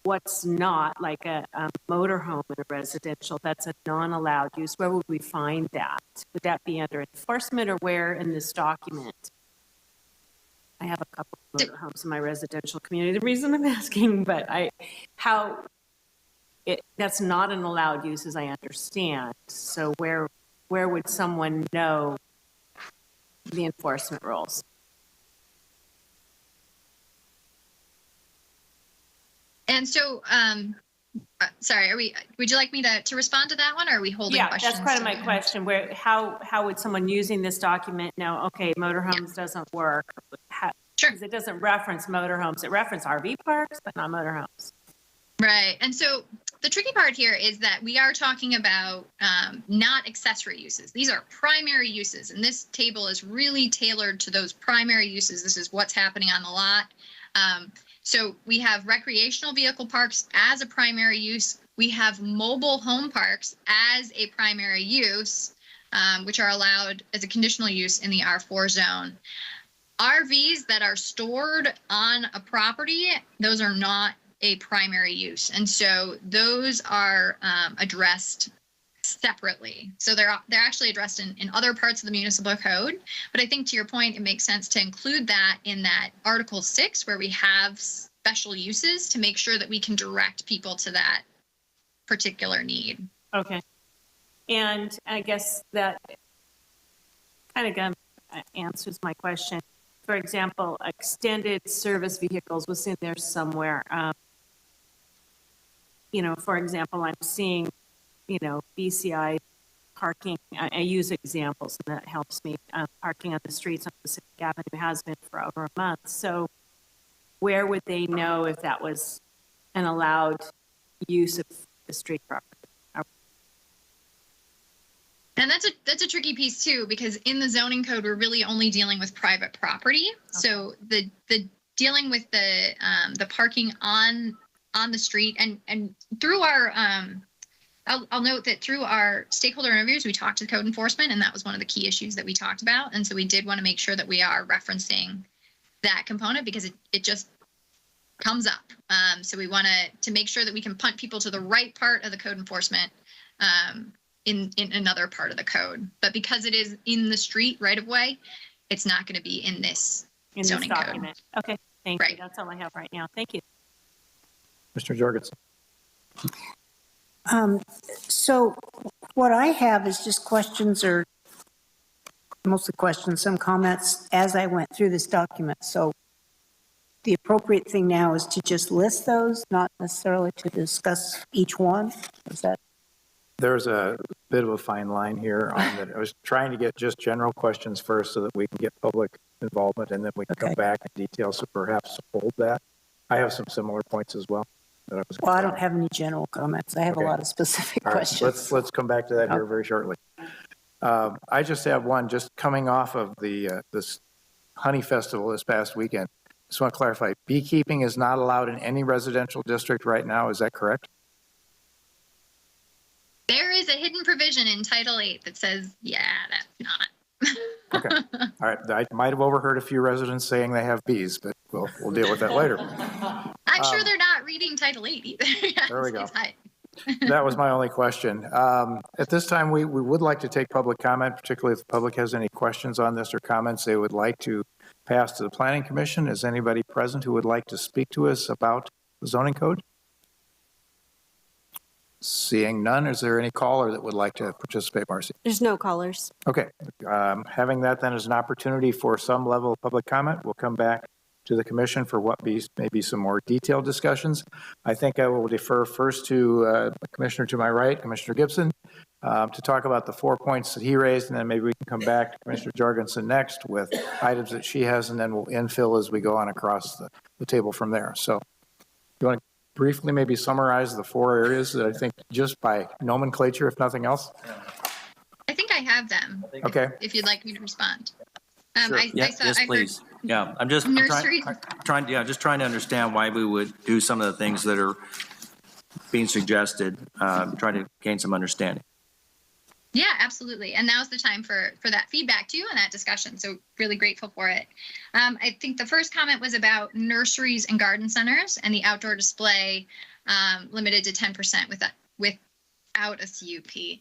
what's not, like a motorhome in a residential, that's a non-allowed use, where would we find that? Would that be under enforcement, or where in this document? I have a couple of motorhomes in my residential community. The reason I'm asking, but that's not an allowed use, as I understand. So where would someone know the enforcement rules? And so, sorry, would you like me to respond to that one, or are we holding questions? Yeah, that's part of my question. How would someone using this document know, okay, motorhomes doesn't work? Sure. Because it doesn't reference motorhomes. It references RV parks, but not motorhomes. Right. And so the tricky part here is that we are talking about not accessory uses. These are primary uses, and this table is really tailored to those primary uses. This is what's happening on the lot. So we have recreational vehicle parks as a primary use. We have mobile home parks as a primary use, which are allowed as a conditional use in the R4 zone. RVs that are stored on a property, those are not a primary use. And so those are addressed separately. So they're actually addressed in other parts of the municipal code. But I think, to your point, it makes sense to include that in that Article 6, where we have special uses, to make sure that we can direct people to that particular need. Okay. And I guess that kind of answers my question. For example, extended service vehicles was in there somewhere. For example, I'm seeing, BCI parking. I use examples, and that helps me. Parking on the streets on Pacific Avenue has been for over a month. So where would they know if that was an allowed use of the street property? And that's a tricky piece too, because in the zoning code, we're really only dealing with private property. Okay. So the dealing with the parking on the street, and through our I'll note that through our stakeholder interviews, we talked to code enforcement, and that was one of the key issues that we talked about. And so we did want to make sure that we are referencing that component, because it just comes up. So we want to make sure that we can punt people to the right part of the code enforcement in another part of the code. But because it is in the street right of way, it's not going to be in this zoning document. Code. Okay, thank you. That's all I have right now. Thank you. Mr. Jorgensen. So what I have is just questions, or mostly questions, some comments as I went through this document. So the appropriate thing now is to just list those, not necessarily to discuss each one. Is that? There's a bit of a fine line here on that. I was trying to get just general questions first so that we can get public involvement, and then we can come back in detail. So perhaps hold that. I have some similar points as well. Well, I don't have any general comments. I have a lot of specific questions. Let's come back to that here very shortly. I just have one, just coming off of this honey festival this past weekend. Just want to clarify, beekeeping is not allowed in any residential district right now. Is that correct? There is a hidden provision in Title 8 that says, yeah, that's not. Okay. All right. I might have overheard a few residents saying they have bees, but we'll deal with that later. I'm sure they're not reading Title 8 either. There we go. That was my only question. At this time, we would like to take public comment, particularly if the public has any questions on this or comments they would like to pass to the Planning Commission. Is anybody present who would like to speak to us about the zoning code? Seeing none, is there any caller that would like to participate, Marcy? There's no callers. Okay, having that then as an opportunity for some level of public comment, we'll come back to the commission for what maybe some more detailed discussions. I think I will defer first to the commissioner to my right, Commissioner Gibson, to talk about the 4 points that he raised, and then maybe we can come back to Commissioner Jorgensen next with items that she has, and then we'll infill as we go on across the table from there. So you want to briefly maybe summarize the 4 areas that I think just by nomenclature, if nothing else? I think I have them. Okay. If you'd like me to respond. Sure. Yes, please. Yeah, I'm just trying to understand why we would do some of the things that are being suggested, trying to gain some understanding. Yeah, absolutely. And now's the time for that feedback too and that discussion. So really grateful for it. I think the first comment was about nurseries and garden centers and the outdoor display limited to 10% without a CUP.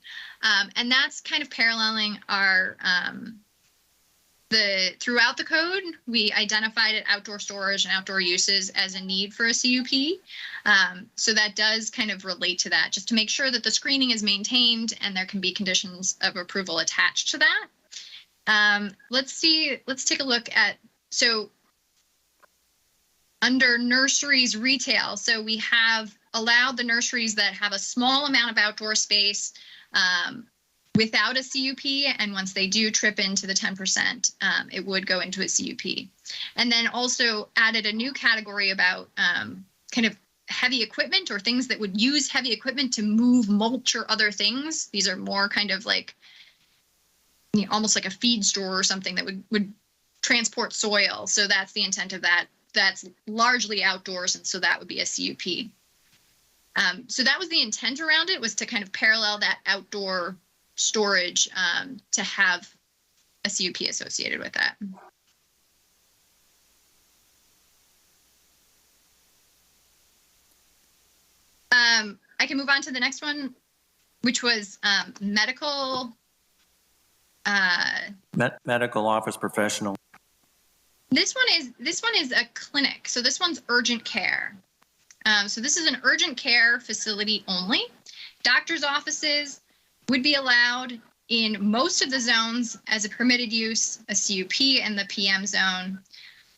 And that's kind of paralleling our throughout the code, we identified it outdoor storage and outdoor uses as a need for a CUP. So that does kind of relate to that, just to make sure that the screening is maintained and there can be conditions of approval attached to that. Let's take a look at, so under nurseries retail, so we have allowed the nurseries that have a small amount of outdoor space without a CUP, and once they do trip into the 10%, it would go into a CUP. And then also added a new category about kind of heavy equipment or things that would use heavy equipment to move mulch or other things. These are more kind of like, you know, almost like a feed store or something that would transport soil. So that's the intent of that. That's largely outdoors, and so that would be a CUP. So that was the intent around it, was to kind of parallel that outdoor storage to have a CUP associated with that. I can move on to the next one, which was medical. Medical office professional. This one is a clinic. So this one's urgent care. So this is an urgent care facility only. Doctors' offices would be allowed in most of the zones as a permitted use, a CUP in the PM zone.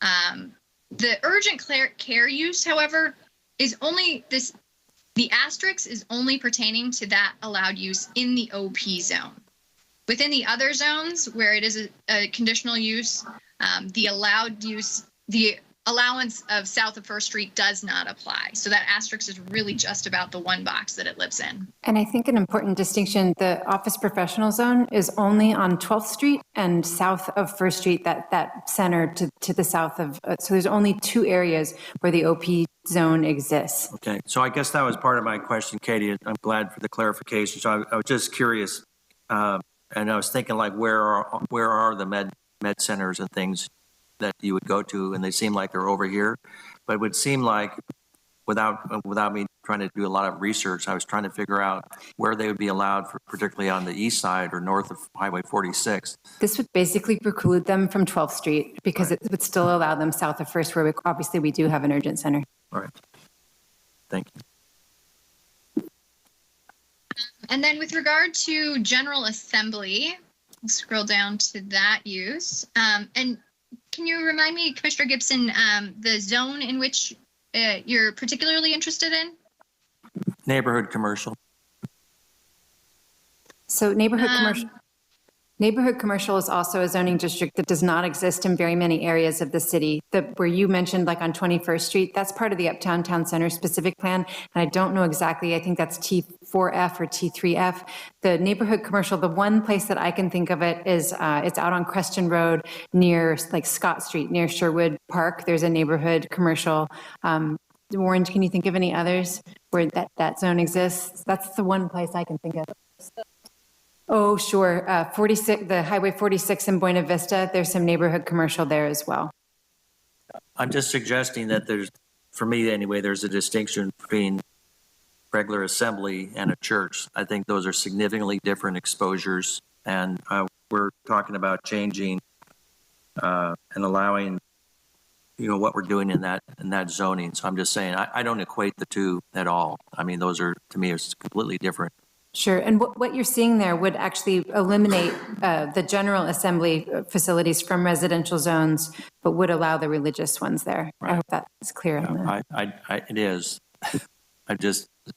The urgent care use, however, is only this, the asterisk is only pertaining to that allowed use in the OP zone. Within the other zones where it is a conditional use, the allowed use, the allowance of south of First Street does not apply. So that asterisk is really just about the one box that it lives in. And I think an important distinction, the office professional zone is only on 12th Street and south of First Street, that center to the south of, so there's only 2 areas where the OP zone exists. Okay, so I guess that was part of my question, Katie. I'm glad for the clarification. So I was just curious, and I was thinking like, where are the med centers and things that you would go to, and they seem like they're over here, but it would seem like without me trying to do a lot of research, I was trying to figure out where they would be allowed, for particularly on the east side or north of Highway 46. This would basically preclude them from 12th Street because it would still allow them south of First, where obviously we do have an urgent center. All right, thank you. And then with regard to General Assembly, I'll scroll down to that use. And can you remind me, Commissioner Gibson, the zone in which you're particularly interested in? Neighborhood commercial. So neighborhood commercial is also a zoning district that does not exist in very many areas of the city. Where you mentioned, like on 21st Street, that's part of the Uptown Town Center specific plan. And I don't know exactly, I think that's T4F or T3F. The neighborhood commercial, the one place that I can think of it is it's out on Creston Road near like Scott Street, near Sherwood Park. There's a neighborhood commercial. Warren, can you think of any others where that zone exists? That's the one place I can think of. Oh, sure. 46, the Highway 46 in Buena Vista, there's some neighborhood commercial there as well. I'm just suggesting that there's, for me anyway, there's a distinction between regular assembly and a church. I think those are significantly different exposures, and we're talking about changing and allowing, what we're doing in that zoning. So I'm just saying, I don't equate the two at all. I mean, those are, to me, it's completely different. Sure. And what you're seeing there would actually eliminate the general assembly facilities from residential zones, but would allow the religious ones there. Right. I hope that's clear. Yeah, it is.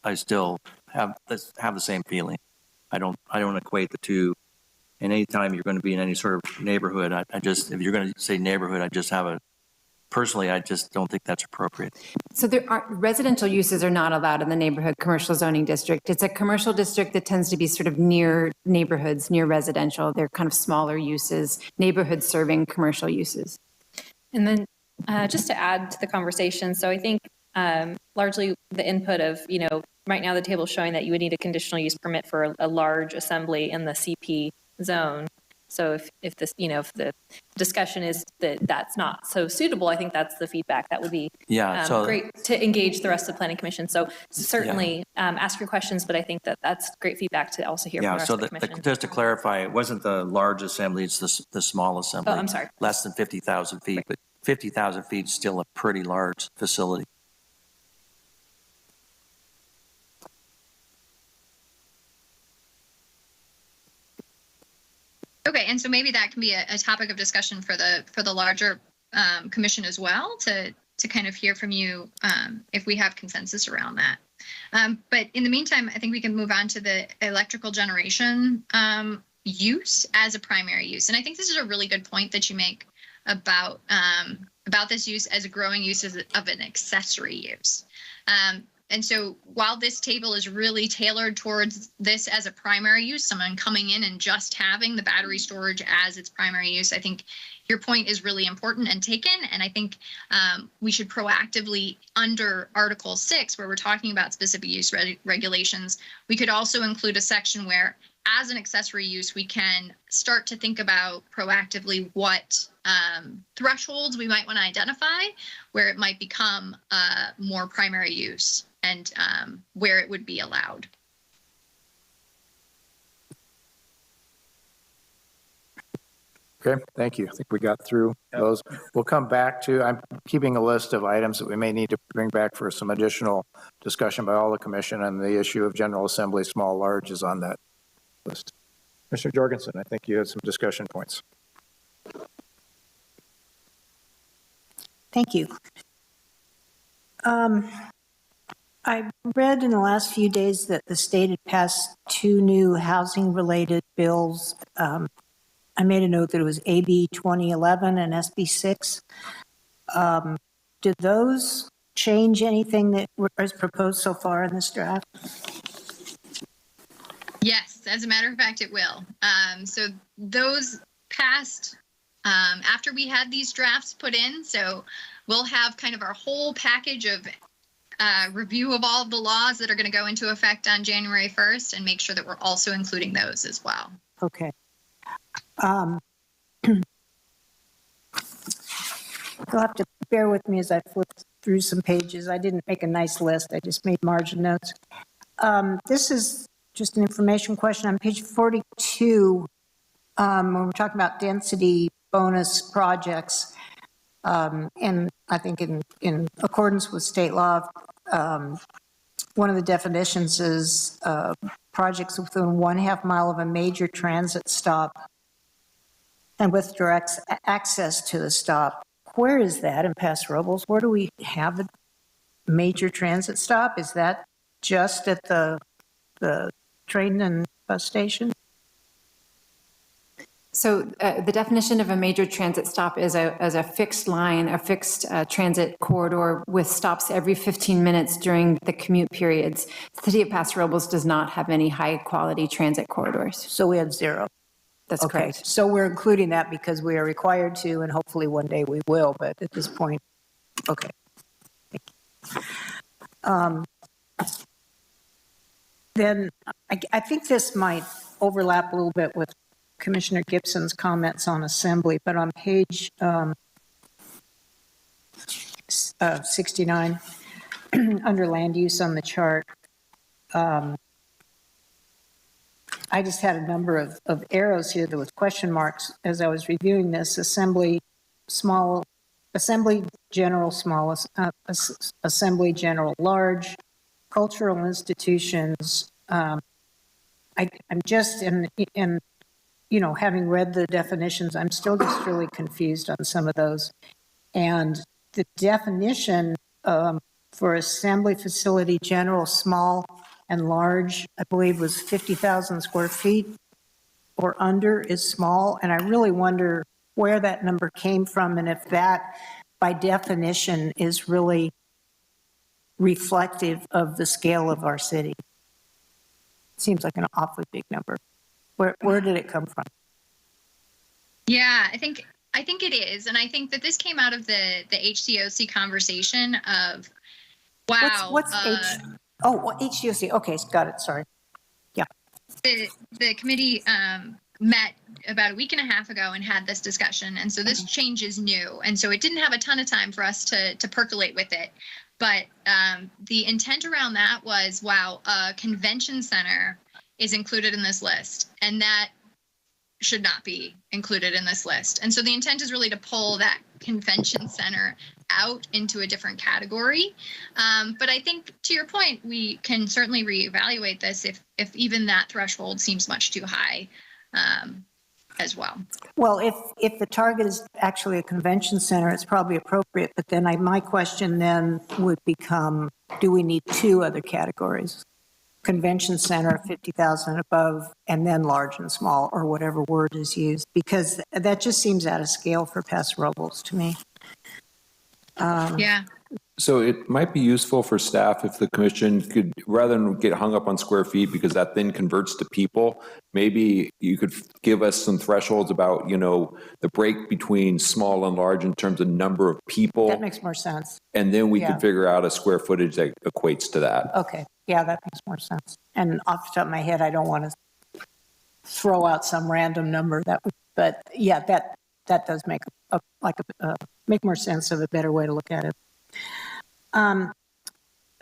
I still have the same feeling. I don't equate the two. And anytime you're going to be in any sort of neighborhood, if you're going to say neighborhood, I just don't think that's appropriate. So residential uses are not allowed in the neighborhood commercial zoning district. It's a commercial district that tends to be sort of near neighborhoods, near residential. They're kind of smaller uses, neighborhood serving commercial uses. And then just to add to the conversation, so I think largely the input of, right now the table is showing that you would need a conditional use permit for a large assembly in the CP zone. So if the discussion is that that's not so suitable, I think that's the feedback that would be great to engage the rest of the planning commission. So certainly ask your questions, but I think that's great feedback to also hear from the rest of the commission. Just to clarify, it wasn't the large assembly, it's the small assembly. Oh, I'm sorry. Less than 50,000 feet, but 50,000 feet is still a pretty large facility. Okay, and so maybe that can be a topic of discussion for the larger commission as well, to kind of hear from you if we have consensus around that. But in the meantime, I think we can move on to the electrical generation use as a primary use. And I think this is a really good point that you make about this use as a growing use of an accessory use. And so while this table is really tailored towards this as a primary use, someone coming in and just having the battery storage as its primary use, I think your point is really important and taken. And I think we should proactively, under Article 6, where we're talking about specific use regulations, we could also include a section where, as an accessory use, we can start to think about proactively what thresholds we might want to identify where it might become more primary use and where it would be allowed. Okay, thank you. I think we got through those. We'll come back to, I'm keeping a list of items that we may need to bring back for some additional discussion by all the commission, and the issue of General Assembly, small, large is on that list. Mr. Jorgensen, I think you had some discussion points. Thank you. I read in the last few days that the state had passed 2 new housing-related bills. I made a note that it was AB 2011 and SB 6. Did those change anything that was proposed so far in this draft? Yes, as a matter of fact, it will. So those passed after we had these drafts put in. So we'll have kind of our whole package of review of all of the laws that are going to go into effect on January 1st and make sure that we're also including those as well. Okay. You'll have to bear with me as I flip through some pages. I didn't make a nice list. I just made margin notes. This is just an information question on page 42. When we're talking about density bonus projects, and I think in accordance with state law, one of the definitions is projects within 1/2 mile of a major transit stop and with direct access to the stop. Where is that in Paso Robles? Where do we have a major transit stop? Is that just at the train and bus station? So the definition of a major transit stop is a fixed line, a fixed transit corridor with stops every 15 minutes during the commute periods. The city of Paso Robles does not have any high quality transit corridors. So we have 0. That's correct. So we're including that because we are required to, and hopefully one day we will, but at this point, okay. Then I think this might overlap a little bit with Commissioner Gibson's comments on assembly, but on page 69, under land use on the chart, I just had a number of arrows here that with question marks as I was reviewing this. Assembly, small, assembly, general, small, assembly, general, large, cultural institutions. I'm just in, you know, having read the definitions, I'm still just really confused on some of those. And the definition for assembly facility, general, small, and large, I believe was 50,000 square feet or under is small. And I really wonder where that number came from and if that, by definition, is really reflective of the scale of our city. Seems like an awfully big number. Where did it come from? Yeah, I think it is, and I think that this came out of the HCOC conversation of, wow. What's HCOC? Okay, got it. Sorry. Yeah. The committee met about a week and a half ago and had this discussion, and so this change is new, and so it didn't have a ton of time for us to percolate with it. But the intent around that was, wow, a convention center is included in this list, and that should not be included in this list. And so the intent is really to pull that convention center out into a different category. But I think, to your point, we can certainly reevaluate this if even that threshold seems much too high as well. Well, if the target is actually a convention center, it's probably appropriate. But then my question then would become, do we need two other categories? Convention center, 50,000 and above, and then large and small, or whatever word is used, because that just seems out of scale for Paso Robles to me. Yeah. So it might be useful for staff if the commission could, rather than get hung up on square feet, because that then converts to people, maybe you could give us some thresholds about, you know, the break between small and large in terms of number of people. That makes more sense. And then we Yeah. could figure out a square footage that equates to that. Okay. Yeah, that makes more sense. And off the top of my head, I don't want to throw out some random number but yeah, that does make make more sense of a better way to look at it.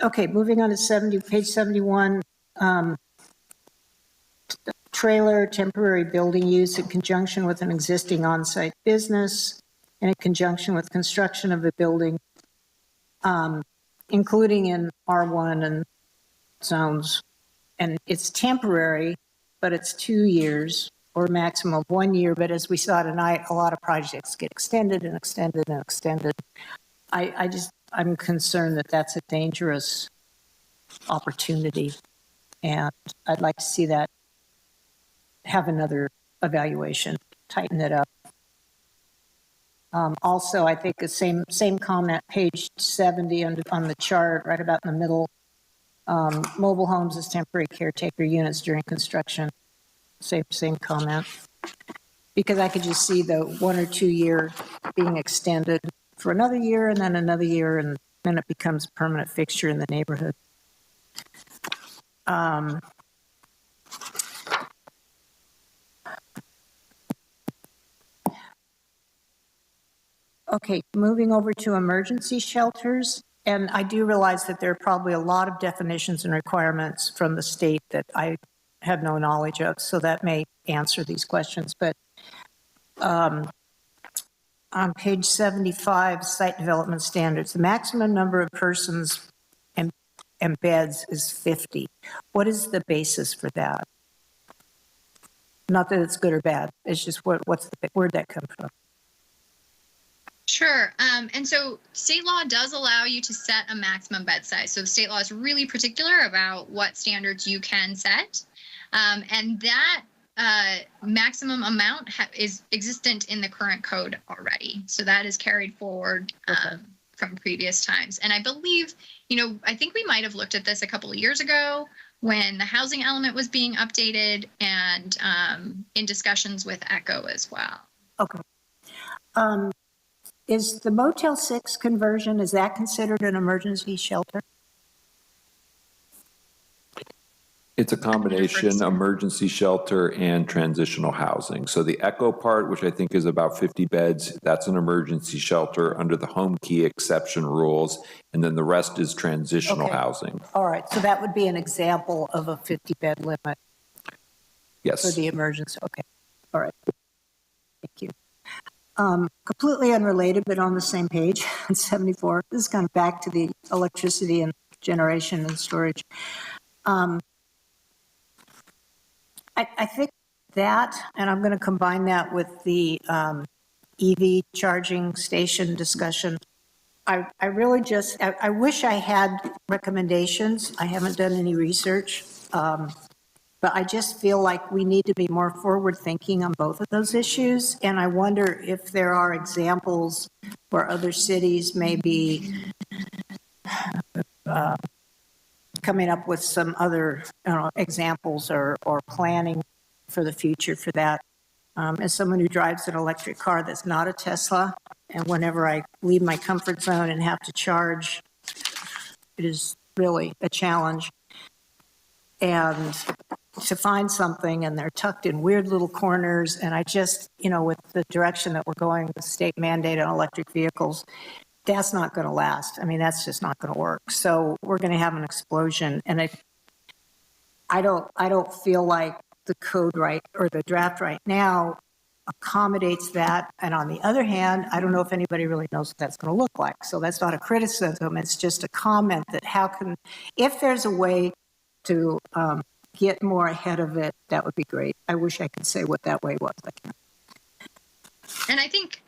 Okay, moving on to page 71. Trailer, temporary building use in conjunction with an existing on-site business and in conjunction with construction of the building, including in R1 and zones. And it's temporary, but it's 2 years or maximum of 1 year. But as we saw tonight, a lot of projects get extended and extended and extended. I'm concerned that that's a dangerous opportunity, and I'd like to see that have another evaluation, tighten it up. Also, I think the same comment, page 70 on the chart, right about in the middle, mobile homes as temporary caretaker units during construction. Same comment. Because I could just see the 1 or 2 year being extended for another year and then another year, and then it becomes a permanent fixture in the neighborhood. Okay, moving over to emergency shelters. And I do realize that there are probably a lot of definitions and requirements from the state that I have no knowledge of, so that may answer these questions. But on page 75, site development standards, the maximum number of persons and beds is 50. What is the basis for that? Not that it's good or bad, it's just where'd that come from? Sure. And so state law does allow you to set a maximum bed size. So the state law is really particular about what standards you can set. And that maximum amount is existent in the current code already. So that is carried forward from previous times. And I believe, I think we might have looked at this a couple of years ago when the housing element was being updated and in discussions with ECHO as well. Okay. Is the Motel 6 conversion, is that considered an emergency shelter? It's a combination, emergency shelter and transitional housing. So the Echo part, which I think is about 50 beds, that's an emergency shelter under the home key exception rules, and then the rest is transitional Okay. housing. All right, so that would be an example of a 50-bed limit Yes. for the emergency. Okay, all right. Thank you. Completely unrelated, but on the same page, on 74. This is kind of back to the electricity and generation and storage. I think that, and I'm going to combine that with the EV charging station discussion. I really just, I wish I had recommendations. I haven't done any research, but I just feel like we need to be more forward-thinking on both of those issues. And I wonder if there are examples where other cities may be coming up with some other examples or planning for the future for that. As someone who drives an electric car that's not a Tesla, and whenever I leave my comfort zone and have to charge, it is really a challenge. And to find something, and they're tucked in weird little corners, and I just, with the direction that we're going with state mandate on electric vehicles, that's not going to last. I mean, that's just not going to work. So we're going to have an explosion. And I don't feel like the code or the draft right now accommodates that. And on the other hand, I don't know if anybody really knows what that's going to look like. So that's not a criticism. It's just a comment that if there's a way to get more ahead of it, that would be great. I wish I could say what that way was. I can't. And I think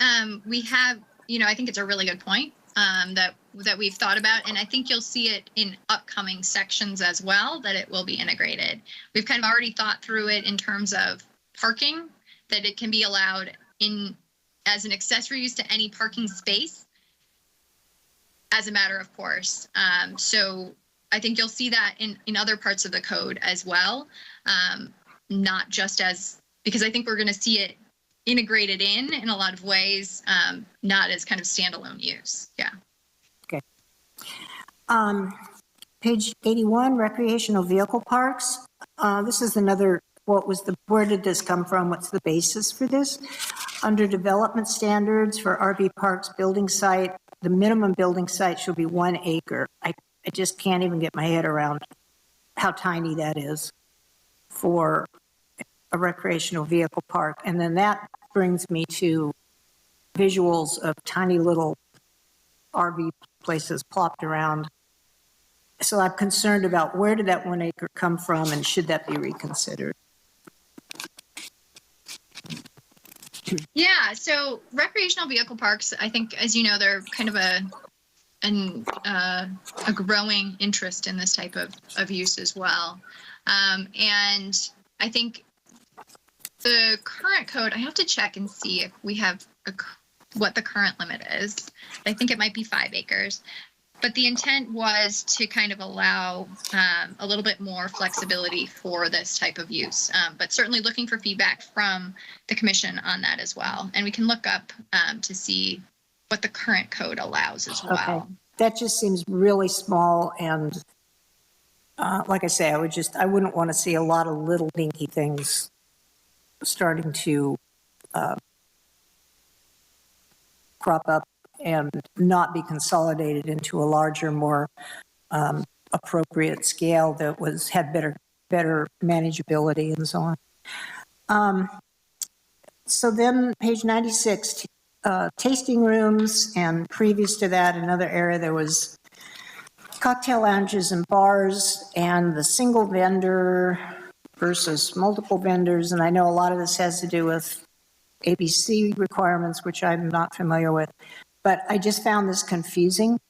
we have, I think it's a really good point that we've thought about, and I think you'll see it in upcoming sections as well, that it will be integrated. We've kind of already thought through it in terms of parking, that it can be allowed as an accessory use to any parking space as a matter of course. So I think you'll see that in other parts of the code as well, not just because I think we're going to see it integrated in a lot of ways, not as kind of standalone use. Yeah. Okay. Page 81, recreational vehicle parks. This is another, where did this come from? What's the basis for this? Under development standards for RV parks building site, the minimum building site should be 1 acre. I just can't even get my head around how tiny that is for a recreational vehicle park. And then that brings me to visuals of tiny little RV places plopped around. So I'm concerned about where did that 1 acre come from, and should that be reconsidered? Yeah, so recreational vehicle parks, I think, as you know, they're kind of a growing interest in this type of use as well. And I think the current code, I have to check and see if we have what the current limit is. I think it might be 5 acres. But the intent was to kind of allow a little bit more flexibility for this type of use, but certainly looking for feedback from the commission on that as well. And we can look up to see what the current code allows as well. Okay. That just seems really small, and like I say, I wouldn't want to see a lot of little dinky things starting to crop up and not be consolidated into a larger, more appropriate scale that had better manageability and so on. So then page 96, tasting rooms, and previous to that, another area, there was cocktail lounges and bars, and the single vendor versus multiple vendors. And I know a lot of this has to do with ABC requirements, which I'm not familiar with. But I just found this confusing,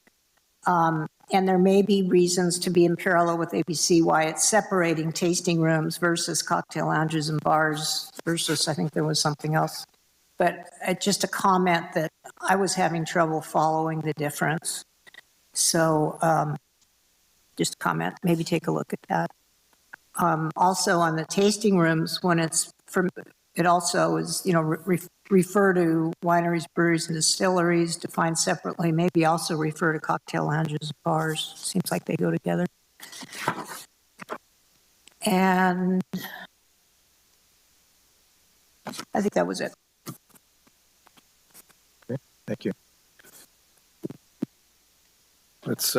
and there may be reasons to be in parallel with ABC why it's separating tasting rooms versus cocktail lounges and bars versus, I think there was something else. But just a comment that I was having trouble following the difference. So just a comment, maybe take a look at that. Also on the tasting rooms, when it's it also is, refer to wineries, breweries, and distilleries defined separately, maybe also refer to cocktail lounges and bars. Seems like they go together. And I think that was it. Okay, thank you. Let's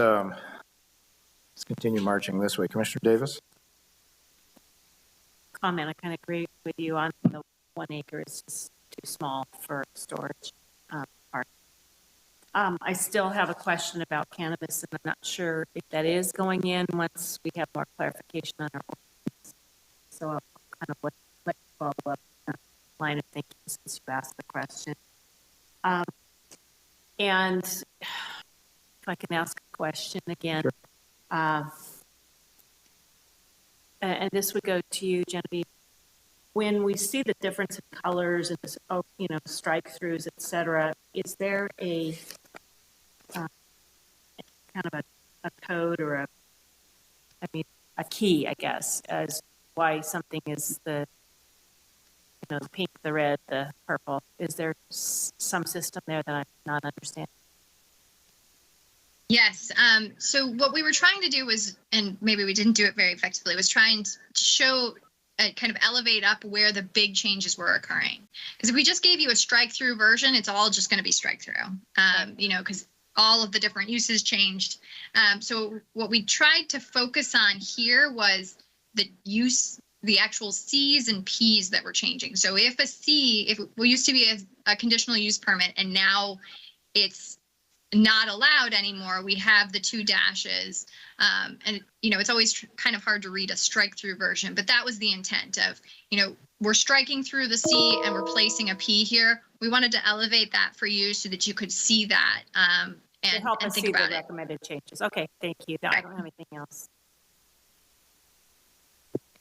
continue marching this way. Commissioner Davis? Comment, I kind of agree with you on the 1 acre is just too small for storage. Part. I still have a question about cannabis, and I'm not sure if that is going in once we have more clarification on our ordinance. So I'll kind of let you follow up line of thinking since you asked the question. And if I can ask a question again, Sure. And this would go to you, Genevieve. When we see the difference in colors and this, strike throughs, et cetera, is there a kind of a code or a key, I guess, as why something is the pink, the red, the purple? Is there some system there that I'm not understanding? Yes. So what we were trying to do was, and maybe we didn't do it very effectively, was trying to show, kind of elevate up where the big changes were occurring. Because if we just gave you a strike-through version, it's all just going to be strike-through, because all of the different uses changed. So what we tried to focus on here was the use, the actual C's and P's that were changing. So if if it used to be a conditional use permit and now it's not allowed anymore, we have the 2 dashes, and it's always kind of hard to read a strike-through version, but that was the intent of, we're striking through the C and we're placing a P here. We wanted to elevate that for you so that you could see that and help us think see about the it. recommended changes. Okay, thank you. I don't have anything else.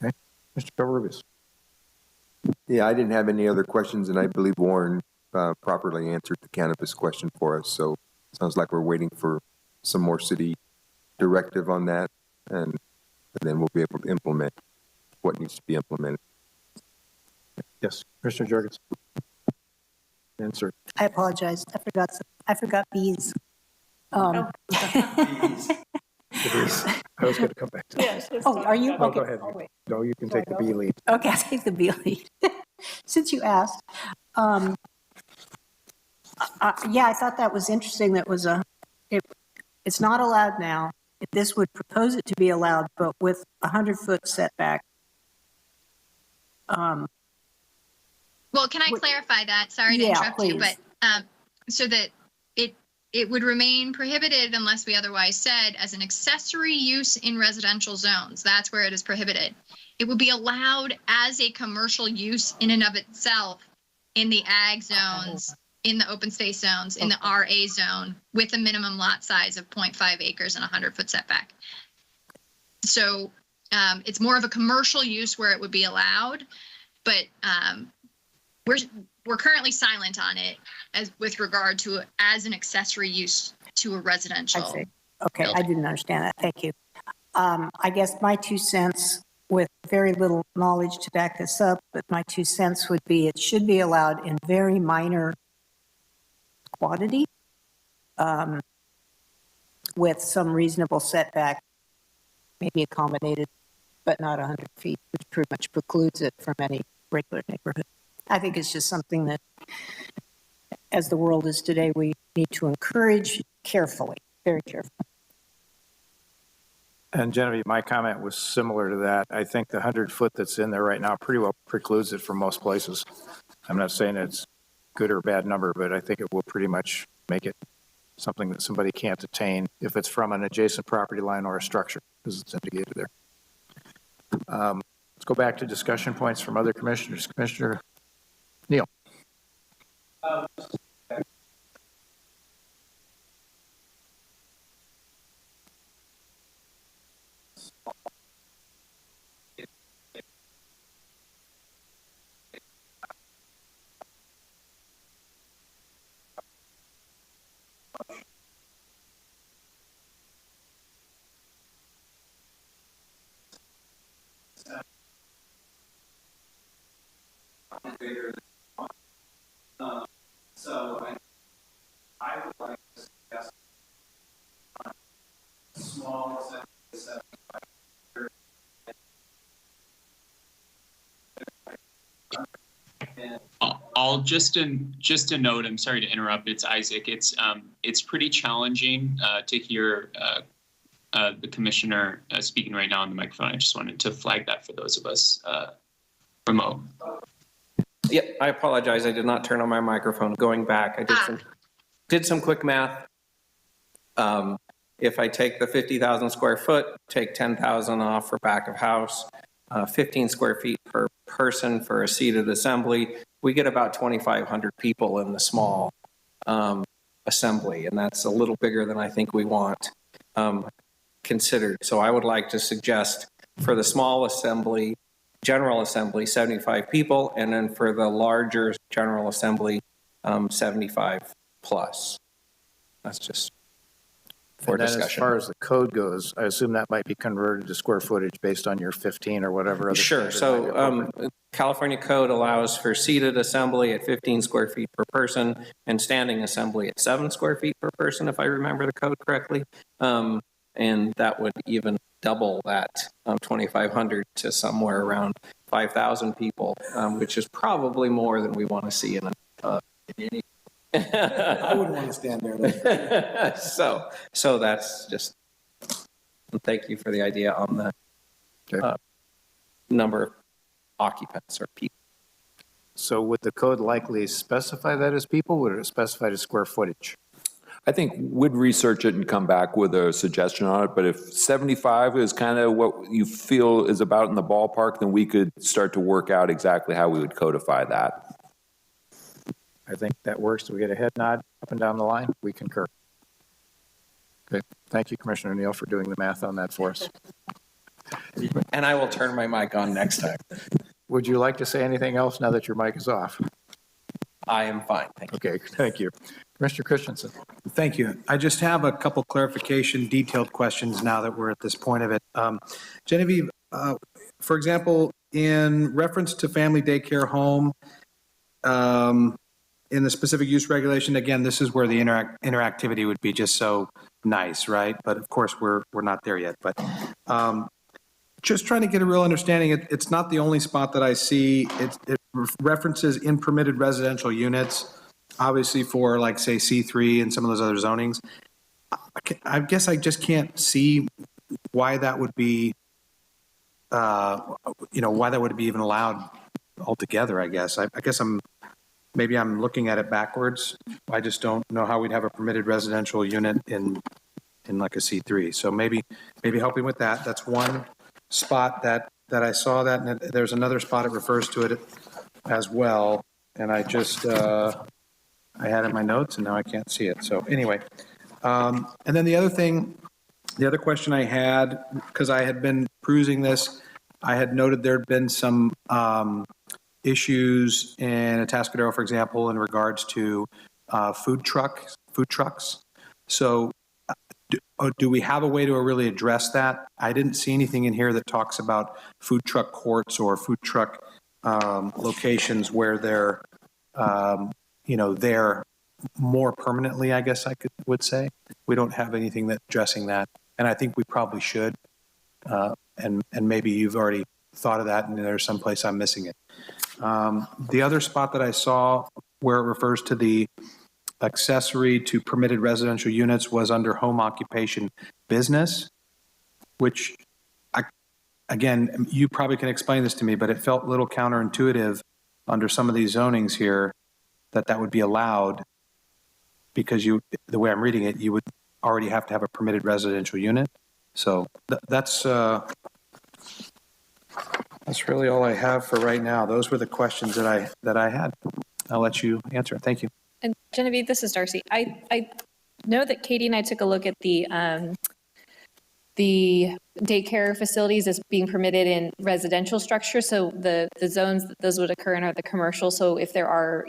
Okay, Mr. Robles. Yeah, I didn't have any other questions, and I believe Warren properly answered the cannabis question for us. So sounds like we're waiting for some more city directive on that, and then we'll be able to implement what needs to be implemented. Yes, Commissioner Jorgensen. Answer. I apologize. I forgot bees. Bees. I was going to come back to that. Yes. Oh, are you? No, Okay. go ahead. Oh, wait. No, you can take the B lead. Okay, I'll take the B lead. Since you asked. Yeah, I thought that was interesting. That was it's not allowed now. This would propose it to be allowed, but with 100-foot setback. Well, can I clarify that? Sorry to interrupt you, but so that it would remain prohibited unless we otherwise said as an accessory use in residential zones. That's where it is prohibited. It would be allowed as a commercial use in and of itself in the ag zones, in the open space zones, in the RA zone, with a minimum lot size of 0.5 acres and 100-foot setback. So it's more of a commercial use where it would be allowed, but we're currently silent on it as with regard to as an accessory use to a residential. I see. Okay, building. I didn't understand that. Thank you. I guess my 2 cents, with very little knowledge to back this up, but my 2 cents would be it should be allowed in very minor quantity with some reasonable setback, maybe accommodated, but not 100 feet, which pretty much precludes it from any regular neighborhood. I think it's just something that, as the world is today, we need to encourage carefully, very carefully. And Genevieve, my comment was similar to that. I think the 100-foot that's in there right now pretty well precludes it from most places. I'm not saying it's good or bad number, but I think it will pretty much make it something that somebody can't attain if it's from an adjacent property line or a structure, as it's indicated there. Let's go back to discussion points from other commissioners. Commissioner Neal. So I would like to suggest small Well, just a note. I'm sorry to interrupt. It's Isaac. It's pretty challenging to hear the commissioner speaking right now on the microphone. I just wanted to flag that for those of us remote. Yeah, I apologize. I did not turn on my microphone. Going back, I did some quick math. If I take the 50,000 square foot, take 10,000 off for back of house, 15 square feet per person for a seated assembly, we get about 2,500 people in the small assembly, and that's a little bigger than I think we want considered. So I would like to suggest for the small assembly, general assembly, 75 people, and then for the larger general assembly, 75 plus. That's just for And then discussion. as far as the code goes, I assume that might be converted to square footage based on your 15 or whatever. Other Sure. So California code allows for seated assembly at 15 square feet per person and standing assembly at 7 square feet per person, if I remember the code correctly. And that would even double that 2,500 to somewhere around 5,000 people, which is probably more than we want to see in any. I wouldn't want to stand there. So that's just, thank you for the idea on the number of occupants or people. So would the code likely specify that as people? Would it specify as square footage? I think we'd research it and come back with a suggestion on it, but if 75 is kind of what you feel is about in the ballpark, then we could start to work out exactly how we would codify that. I think that works. Do we get a head nod up and down the line? We concur. Okay. Thank you, Commissioner Neal, for doing the math on that for us. And I will turn my mic on next time. Would you like to say anything else now that your mic is off? I am fine. Thank you. Okay, thank you. Commissioner Christensen. Thank you. I just have a couple clarification, detailed questions now that we're at this point of it. Genevieve, for example, in reference to family daycare home, in the specific use regulation, again, this is where the interactivity would be just so nice, right? But of course, we're not there yet. But just trying to get a real understanding. It's not the only spot that I see. It references in permitted residential units, obviously for like say C3 and some of those other zonings. I guess I just can't see why that would be, why that would be even allowed altogether, I guess. I guess maybe I'm looking at it backwards. I just don't know how we'd have a permitted residential unit in like a C3. So maybe helping with that. That's one spot that I saw that, and there's another spot it refers to it as well. And I just, I had it in my notes and now I can't see it. So anyway, and then the other question I had, because I had been perusing this, I had noted there'd been some issues in Atascadero, for example, in regards to food trucks. So do we have a way to really address that? I didn't see anything in here that talks about food truck courts or food truck locations where they're, they're more permanently, I guess would say. We don't have anything that's addressing that. And I think we probably should. And maybe you've already thought of that and there's someplace I'm missing it. The other spot that I saw where it refers to the accessory to permitted residential units was under home occupation business, which again, you probably can explain this to me, but it felt a little counterintuitive under some of these zonings here that would be allowed because the way I'm reading it, you would already have to have a permitted residential unit. So that's really all I have for right now. Those were the questions that I had. I'll let you answer. Thank you. And Genevieve, this is Darcy. I know that Katie and I took a look at the daycare facilities as being permitted in residential structures. So the zones that those would occur in are the commercial. So if there are,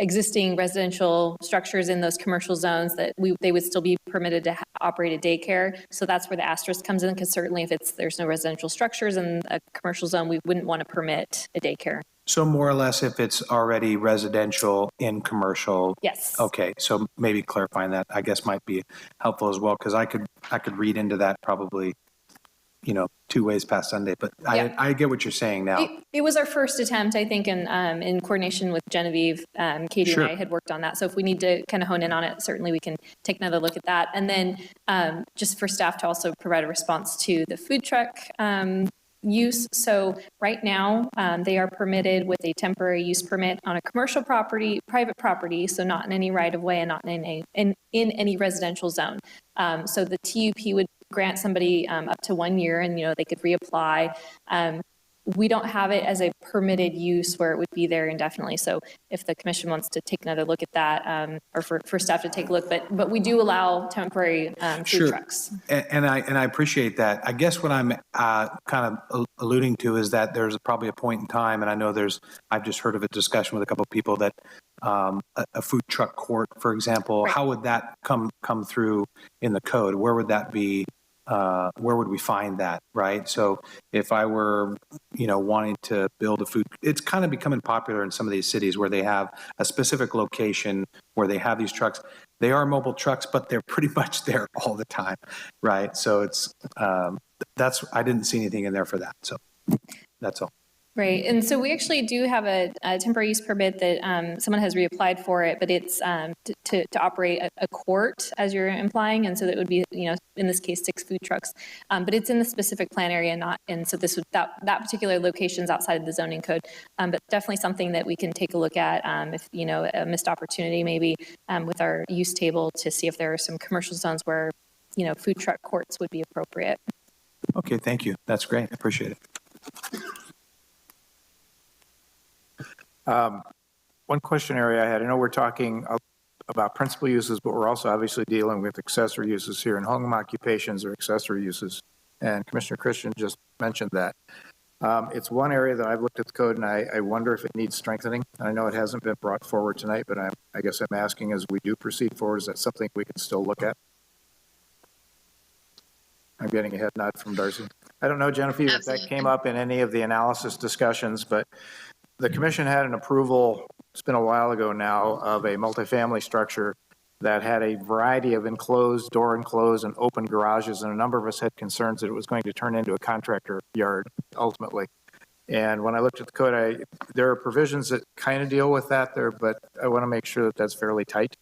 existing residential structures in those commercial zones that they would still be permitted to operate a daycare. So that's where the asterisk comes in, because certainly if there's no residential structures in a commercial zone, we wouldn't want to permit a daycare. So more or less if it's already residential in commercial. Yes. Okay, so maybe clarifying that I guess might be helpful as well, because I could read into that probably 2 ways past Sunday, but Yeah. I get what you're saying now. It was our first attempt, I think, in coordination with Genevieve. Katie Sure. and I had worked on that. So if we need to kind of hone in on it, certainly we can take another look at that. And then just for staff to also provide a response to the food truck use. So right now, they are permitted with a temporary use permit on a commercial property, private property, so not in any right of way and not in any residential zone. So the TUP would grant somebody up to 1 year, and they could reapply. We don't have it as a permitted use where it would be there indefinitely. So if the commission wants to take another look at that, or for staff to take a look, but we do allow temporary food Sure. trucks. And I appreciate that. I guess what I'm kind of alluding to is that there's probably a point in time, and I know I've just heard of a discussion with a couple of people that a food truck court, for example, Right. how would that come through in the code? Where would that be? Where would we find that, right? So if I were, wanting to build a food, it's kind of becoming popular in some of these cities where they have a specific location where they have these trucks. They are mobile trucks, but they're pretty much there all the time, right? So it's, I didn't see anything in there for that. So that's all. Right, and so we actually do have a temporary use permit that someone has reapplied for it, but it's to operate a court, as you're implying, and so that would be, in this case, 6 food trucks, but it's in the specific plan area, and so that particular location is outside of the zoning code, but definitely something that we can take a look at if, a missed opportunity maybe with our use table to see if there are some commercial zones where, food truck courts would be appropriate. Okay, thank you. That's great. I appreciate it. One question area I had, I know we're talking about principal uses, but we're also obviously dealing with accessory uses here, and home occupations are accessory uses. And Commissioner Christian just mentioned that. It's one area that I've looked at the code, and I wonder if it needs strengthening. I know it hasn't been brought forward tonight, but I guess I'm asking as we do proceed forward, is that something we can still look at? I'm getting a head nod from Darcy. I don't know, Genevieve, if that came up in any of the analysis discussions, but the commission had an approval, it's been a while ago now, of a multifamily structure that had a variety of door enclosed and open garages, and a number of us had concerns that it was going to turn into a contractor yard ultimately. And when I looked at the code, there are provisions that kind of deal with that there, but I want to make sure that that's fairly tight.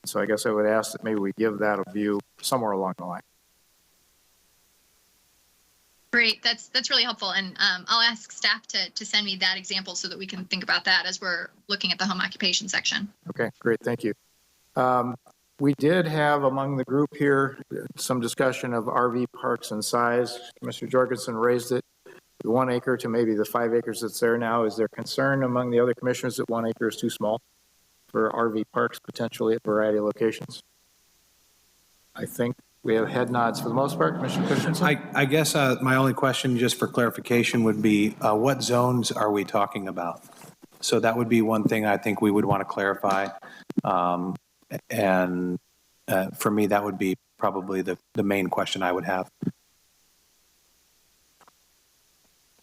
So I guess I would ask that maybe we give that a view somewhere along the line. Great, that's really helpful, and I'll ask staff to send me that example so that we can think about that as we're looking at the home occupation section. Okay, great, thank you. We did have among the group here some discussion of RV parks and size. Mr. Jorgensen raised it, the 1 acre to maybe the 5 acres that's there now. Is there concern among the other commissioners that 1 acre is too small for RV parks potentially at a variety of locations? I think we have head nods for the most part. Commissioner Christensen? I guess my only question, just for clarification, would be what zones are we talking about? So that would be one thing I think we would want to clarify. And for me, that would be probably the main question I would have.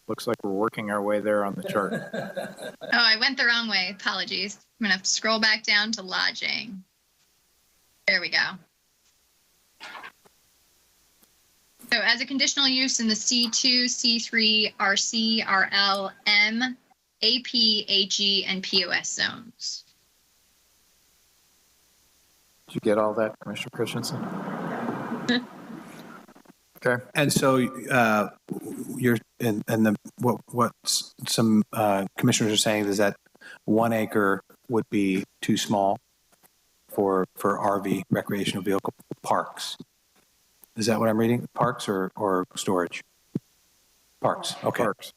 Looks like we're working our way there on the chart. Oh, I went the wrong way. Apologies. I'm going to have to scroll back down to lodging. There we go. So as a conditional use in the C2, C3, RC, RL, M, AP, AG, and POS zones. Did you get all that, Commissioner Christensen? Okay. And so you're what some commissioners are saying is that 1 acre would be too small for RV recreational vehicle parks. Is that what I'm reading? Parks or storage? Parks. Okay. Parks.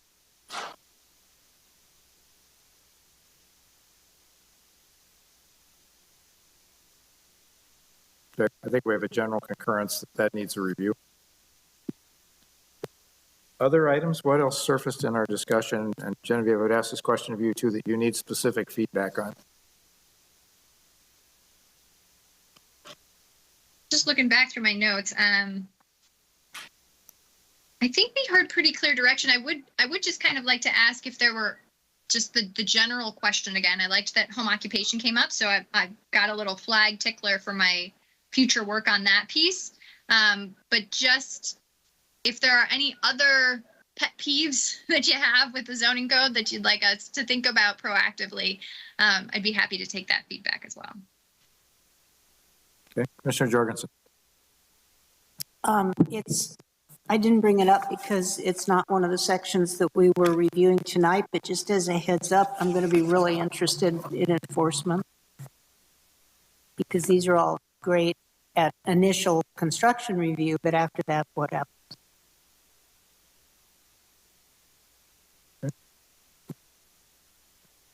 Okay. I think we have a general concurrence that needs a review. Other items, what else surfaced in our discussion? And Genevieve, I would ask this question of you too, that you need specific feedback on. Just looking back through my notes, I think we heard pretty clear direction. I would just kind of like to ask if there were just the general question again. I liked that home occupation came up, so I've got a little flag tickler for my future work on that piece. But just if there are any other pet peeves that you have with the zoning code that you'd like us to think about proactively, I'd be happy to take that feedback as well. Okay, Commissioner Jorgensen. I didn't bring it up because it's not one of the sections that we were reviewing tonight, but just as a heads up, I'm going to be really interested in enforcement because these are all great at initial construction review, but after that, what happens?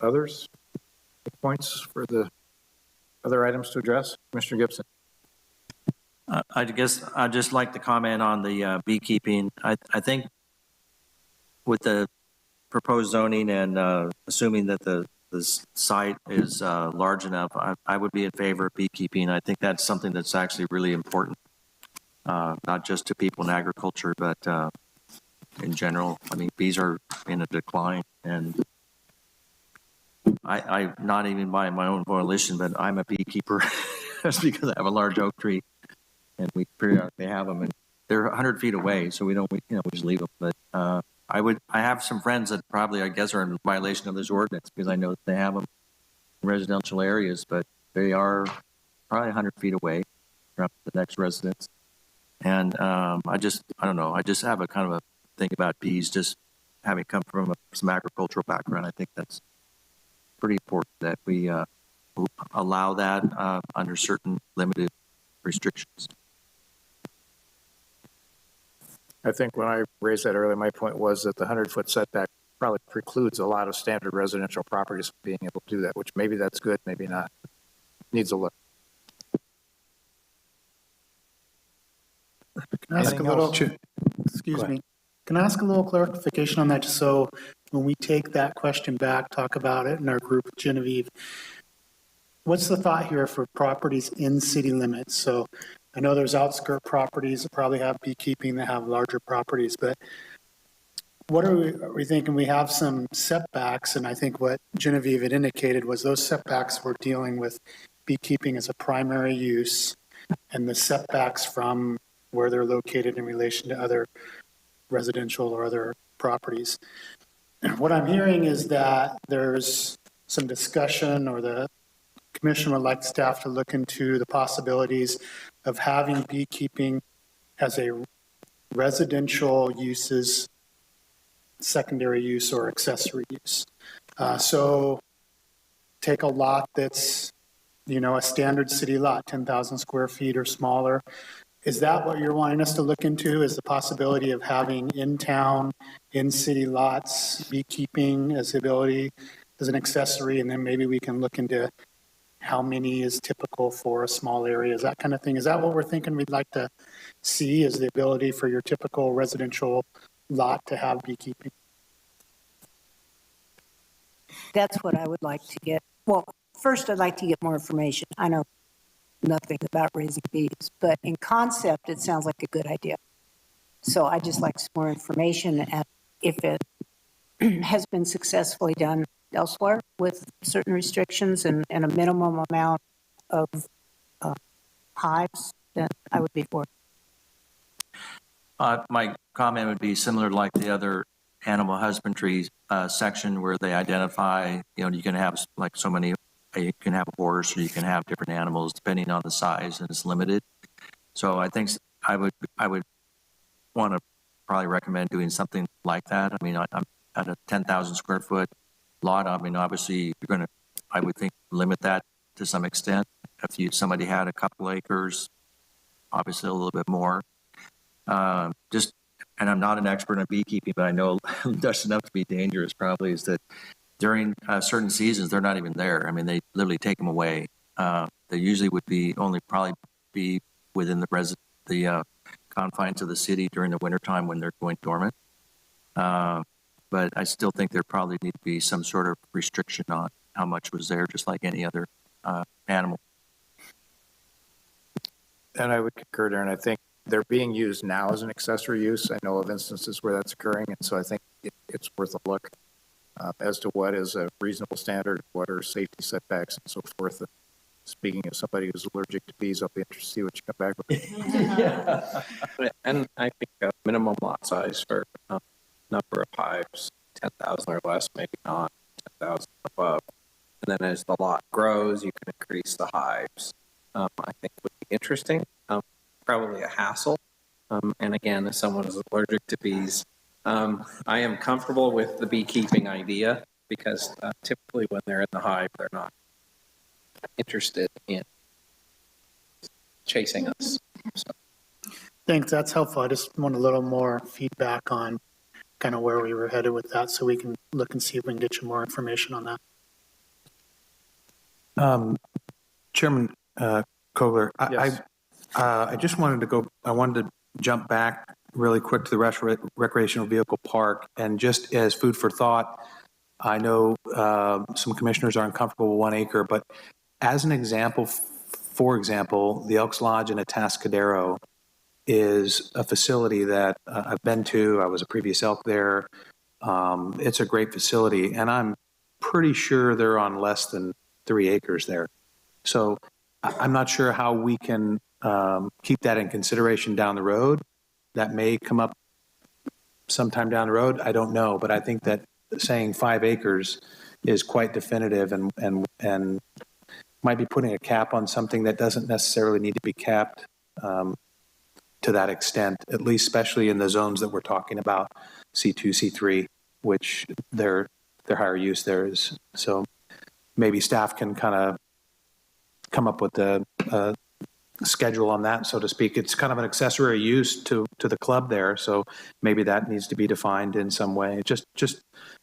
Others? Points for the other items to address? Commissioner Gibson. I guess I'd just like to comment on the beekeeping. I think with the proposed zoning and assuming that the site is large enough, I would be in favor of beekeeping. I think that's something that's actually really important, not just to people in agriculture, but in general. I mean, bees are in a decline, and I not even by my own volition, but I'm a beekeeper. That's because I have a large oak tree. And we periodically have them, and they're 100 feet away, so we just leave them. But I have some friends that probably, I guess, are in violation of this ordinance because I know that they have them in residential areas, but they are probably 100 feet away from the next residence. And I don't know, I just have a kind of a thing about bees, just having come from some agricultural background. I think that's pretty important that we allow that under certain limited restrictions. I think when I raised that earlier, my point was that the 100-foot setback probably precludes a lot of standard residential properties from being able to do that, which maybe that's good, maybe not. Needs a look. Can I ask Anything a little, else? excuse me, can I ask a little clarification on that? Just so when we take that question back, talk about it in our group, Genevieve, what's the thought here for properties in city limits? So I know there's outskirt properties that probably have beekeeping that have larger properties, but what are we thinking? We have some setbacks, and I think what Genevieve had indicated was those setbacks were dealing with beekeeping as a primary use and the setbacks from where they're located in relation to other residential or other properties. What I'm hearing is that there's some discussion, or the commission would like staff to look into the possibilities of having beekeeping as a residential uses, secondary use, or accessory use. So take a lot that's, a standard city lot, 10,000 square feet or smaller. Is that what you're wanting us to look into, is the possibility of having in-town, in-city lots, beekeeping as the ability, as an accessory, and then maybe we can look into how many is typical for a small area, that kind of thing? Is that what we're thinking we'd like to see, is the ability for your typical residential lot to have beekeeping? That's what I would like to get. Well, first I'd like to get more information. I know nothing about raising bees, but in concept, it sounds like a good idea. So I just like some more information, and if it has been successfully done elsewhere with certain restrictions and a minimum amount of hives, then I would be for it. My comment would be similar like the other animal husbandry section where they identify, you can have like so many, you can have a horse or you can have different animals depending on the size, and it's limited. So I think I would want to probably recommend doing something like that. I mean, I'm at a 10,000 square foot lot. I mean, obviously I would think limit that to some extent. If somebody had a couple acres, obviously a little bit more. And I'm not an expert in beekeeping, but I know just enough to be dangerous probably, is that during certain seasons, they're not even there. I mean, they literally take them away. They usually would probably be within the confines of the city during the wintertime when they're going dormant. But I still think there probably need to be some sort of restriction on how much was there, just like any other animal. And I would concur there, and I think they're being used now as an accessory use. I know of instances where that's occurring, and so I think it's worth a look as to what is a reasonable standard, what are safety setbacks, and so forth. Speaking of somebody who's allergic to bees, I'll be interested to see what you come back with. And I think a minimum lot size for number of hives, 10,000 or less, maybe not 10,000 above. And then as the lot grows, you can increase the hives. I think would be interesting, probably a hassle. And again, as someone who's allergic to bees, I am comfortable with the beekeeping idea because typically when they're in the hive, they're not interested in chasing us. So. Thanks, that's helpful. I just want a little more feedback on kind of where we were headed with that so we can look and see if we can get you more information on that. Chairman Kogler, Yes. I just wanted to jump back really quick to the recreational vehicle park, and just as food for thought, I know some commissioners are uncomfortable with 1 acre, but as an example, for example, the Elks Lodge in Atascadero is a facility that I've been to. I was a previous elk there. It's a great facility, and I'm pretty sure they're on less than 3 acres there. So I'm not sure how we can keep that in consideration down the road. That may come up sometime down the road. I don't know, but I think that saying 5 acres is quite definitive and might be putting a cap on something that doesn't necessarily need to be capped to that extent, at least especially in the zones that we're talking about, C2, C3, which their higher use there is. So maybe staff can kind of come up with a schedule on that, so to speak. It's kind of an accessory use to the club there, so maybe that needs to be defined in some way. Just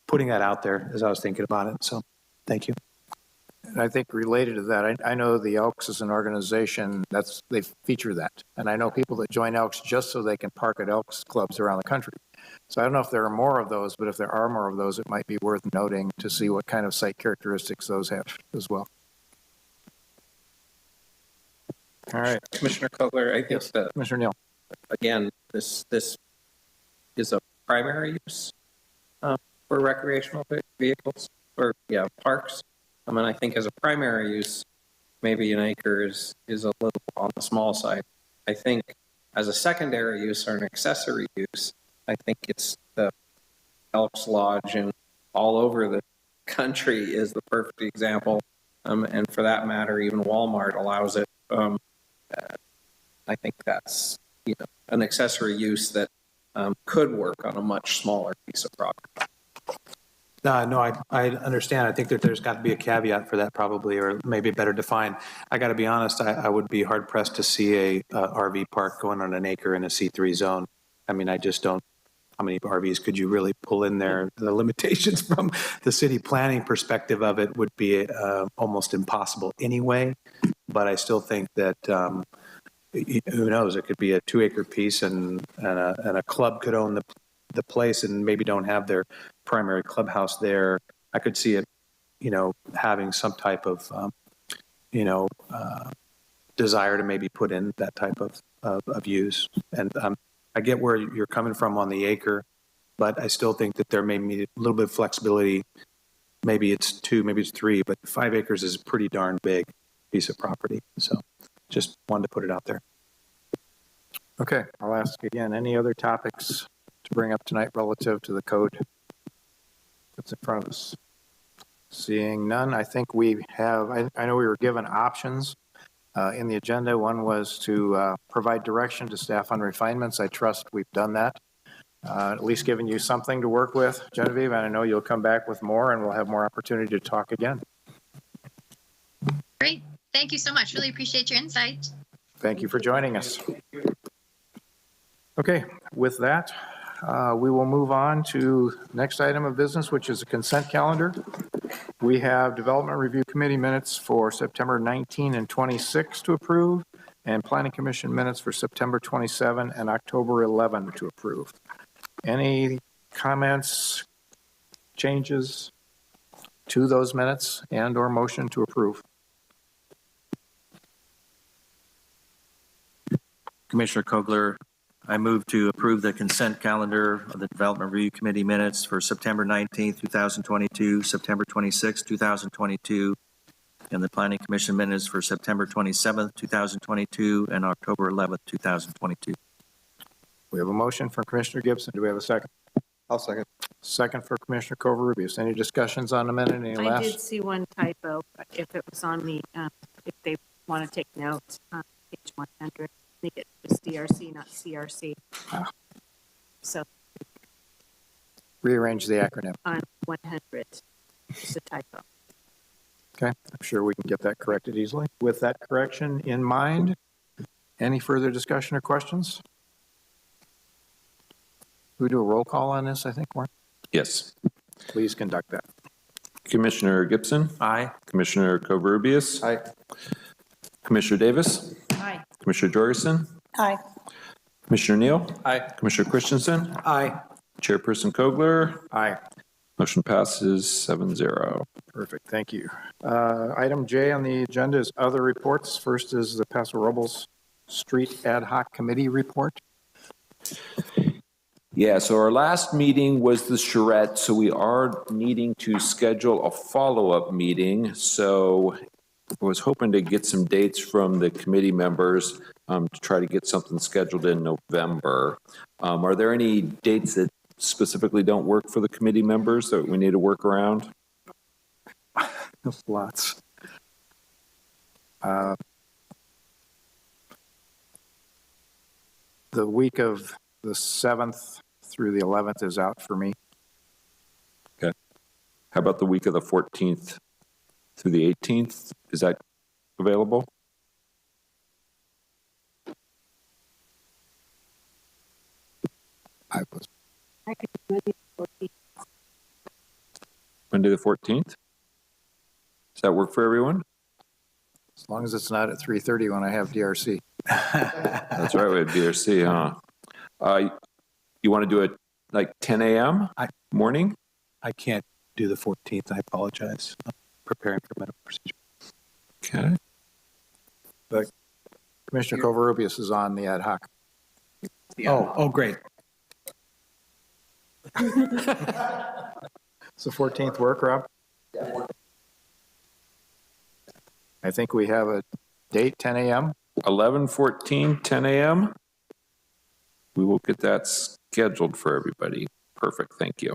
putting that out there as I was thinking about it. So thank you. And I think related to that, I know the Elks as an organization, they feature that. And I know people that join Elks just so they can park at Elks clubs around the country. So I don't know if there are more of those, but if there are more of those, it might be worth noting to see what kind of site characteristics those have as well. All right. Commissioner Kogler, I think that, Commissioner Neal. Again, this is a primary use for recreational vehicles or parks. I mean, I think as a primary use, maybe 1 acre is a little on the small side. I think as a secondary use or an accessory use, I think it's the Elks Lodge and all over the country is the perfect example. And for that matter, even Walmart allows it. I think that's an accessory use that could work on a much smaller piece of property. No, I understand. I think that there's got to be a caveat for that probably, or maybe better defined. I got to be honest, I would be hard pressed to see a RV park going on 1 acre in a C3 zone. I mean, I just don't, how many RVs could you really pull in there? The limitations from the city planning perspective of it would be almost impossible anyway. But I still think that, who knows, it could be a 2 acre piece and a club could own the place and maybe don't have their primary clubhouse there. I could see it, having some type of, desire to maybe put in that type of use. And I get where you're coming from on the acre, but I still think that there may be a little bit of flexibility. Maybe it's 2, maybe it's 3, but 5 acres is a pretty darn big piece of property. So just wanted to put it out there. Okay, I'll ask again, any other topics to bring up tonight relative to the code that's in front of us? Seeing none, I think we have, I know we were given options in the agenda. One was to provide direction to staff on refinements. I trust we've done that. At least giving you something to work with, Genevieve, and I know you'll come back with more and we'll have more opportunity to talk again. Great. Thank you so much. Really appreciate your insight. Thank you for joining us. Okay, with that, we will move on to next item of business, which is a consent calendar. We have Development Review Committee minutes for September 19 and 26 to approve, and Planning Commission minutes for September 27 and October 11 to approve. Any comments, changes to those minutes and or motion to approve? Commissioner Kogler, I move to approve the consent calendar of the Development Review Committee minutes for September 19th, 2022, September 26th, 2022, and the Planning Commission minutes for September 27th, 2022, and October 11th, 2022. We have a motion from Commissioner Gibson. Do we have a second? I'll second. Second for Commissioner Covarrubias. Any discussions on the minute? Any I last? did see one typo, if it was on the, if they want to take notes, on page 100. I think it was DRC, not CRC. So Rearrange the acronym. on 100, it's a typo. Okay, I'm sure we can get that corrected easily. With that correction in mind, any further discussion or questions? We do a roll call on this, I think, Warren? Yes. Please conduct that. Commissioner Gibson? Aye. Commissioner Covarrubias? Aye. Commissioner Davis? Aye. Commissioner Jorgensen? Aye. Commissioner Neal? Aye. Commissioner Christensen? Aye. Chairperson Kogler? Aye. Motion passes 7-0. Perfect, thank you. Item J on the agenda is other reports. First is the Paso Robles Street Ad Hoc Committee report. Yeah, so our last meeting was the charrette, so we are needing to schedule a follow-up meeting. So I was hoping to get some dates from the committee members to try to get something scheduled in November. Are there any dates that specifically don't work for the committee members that we need to work around? There's lots. The week of the 7th through the 11th is out for me. Okay. How about the week of the 14th through the 18th? Is that available? I could do it the 14th. Monday the 14th? Does that work for everyone? As long as it's not at 3:30 when I have DRC. That's right, we had BRC, huh? You want to do it like 10 a.m. morning? I can't do the 14th. I apologize. I'm preparing for medical procedure. Okay. But Commissioner Covarrubias is on the ad hoc. Oh, great. Does the 14th work, Rob? I think we have a date, 10 a.m. 11/14, 10 a.m. We will get that scheduled for everybody. Perfect, thank you.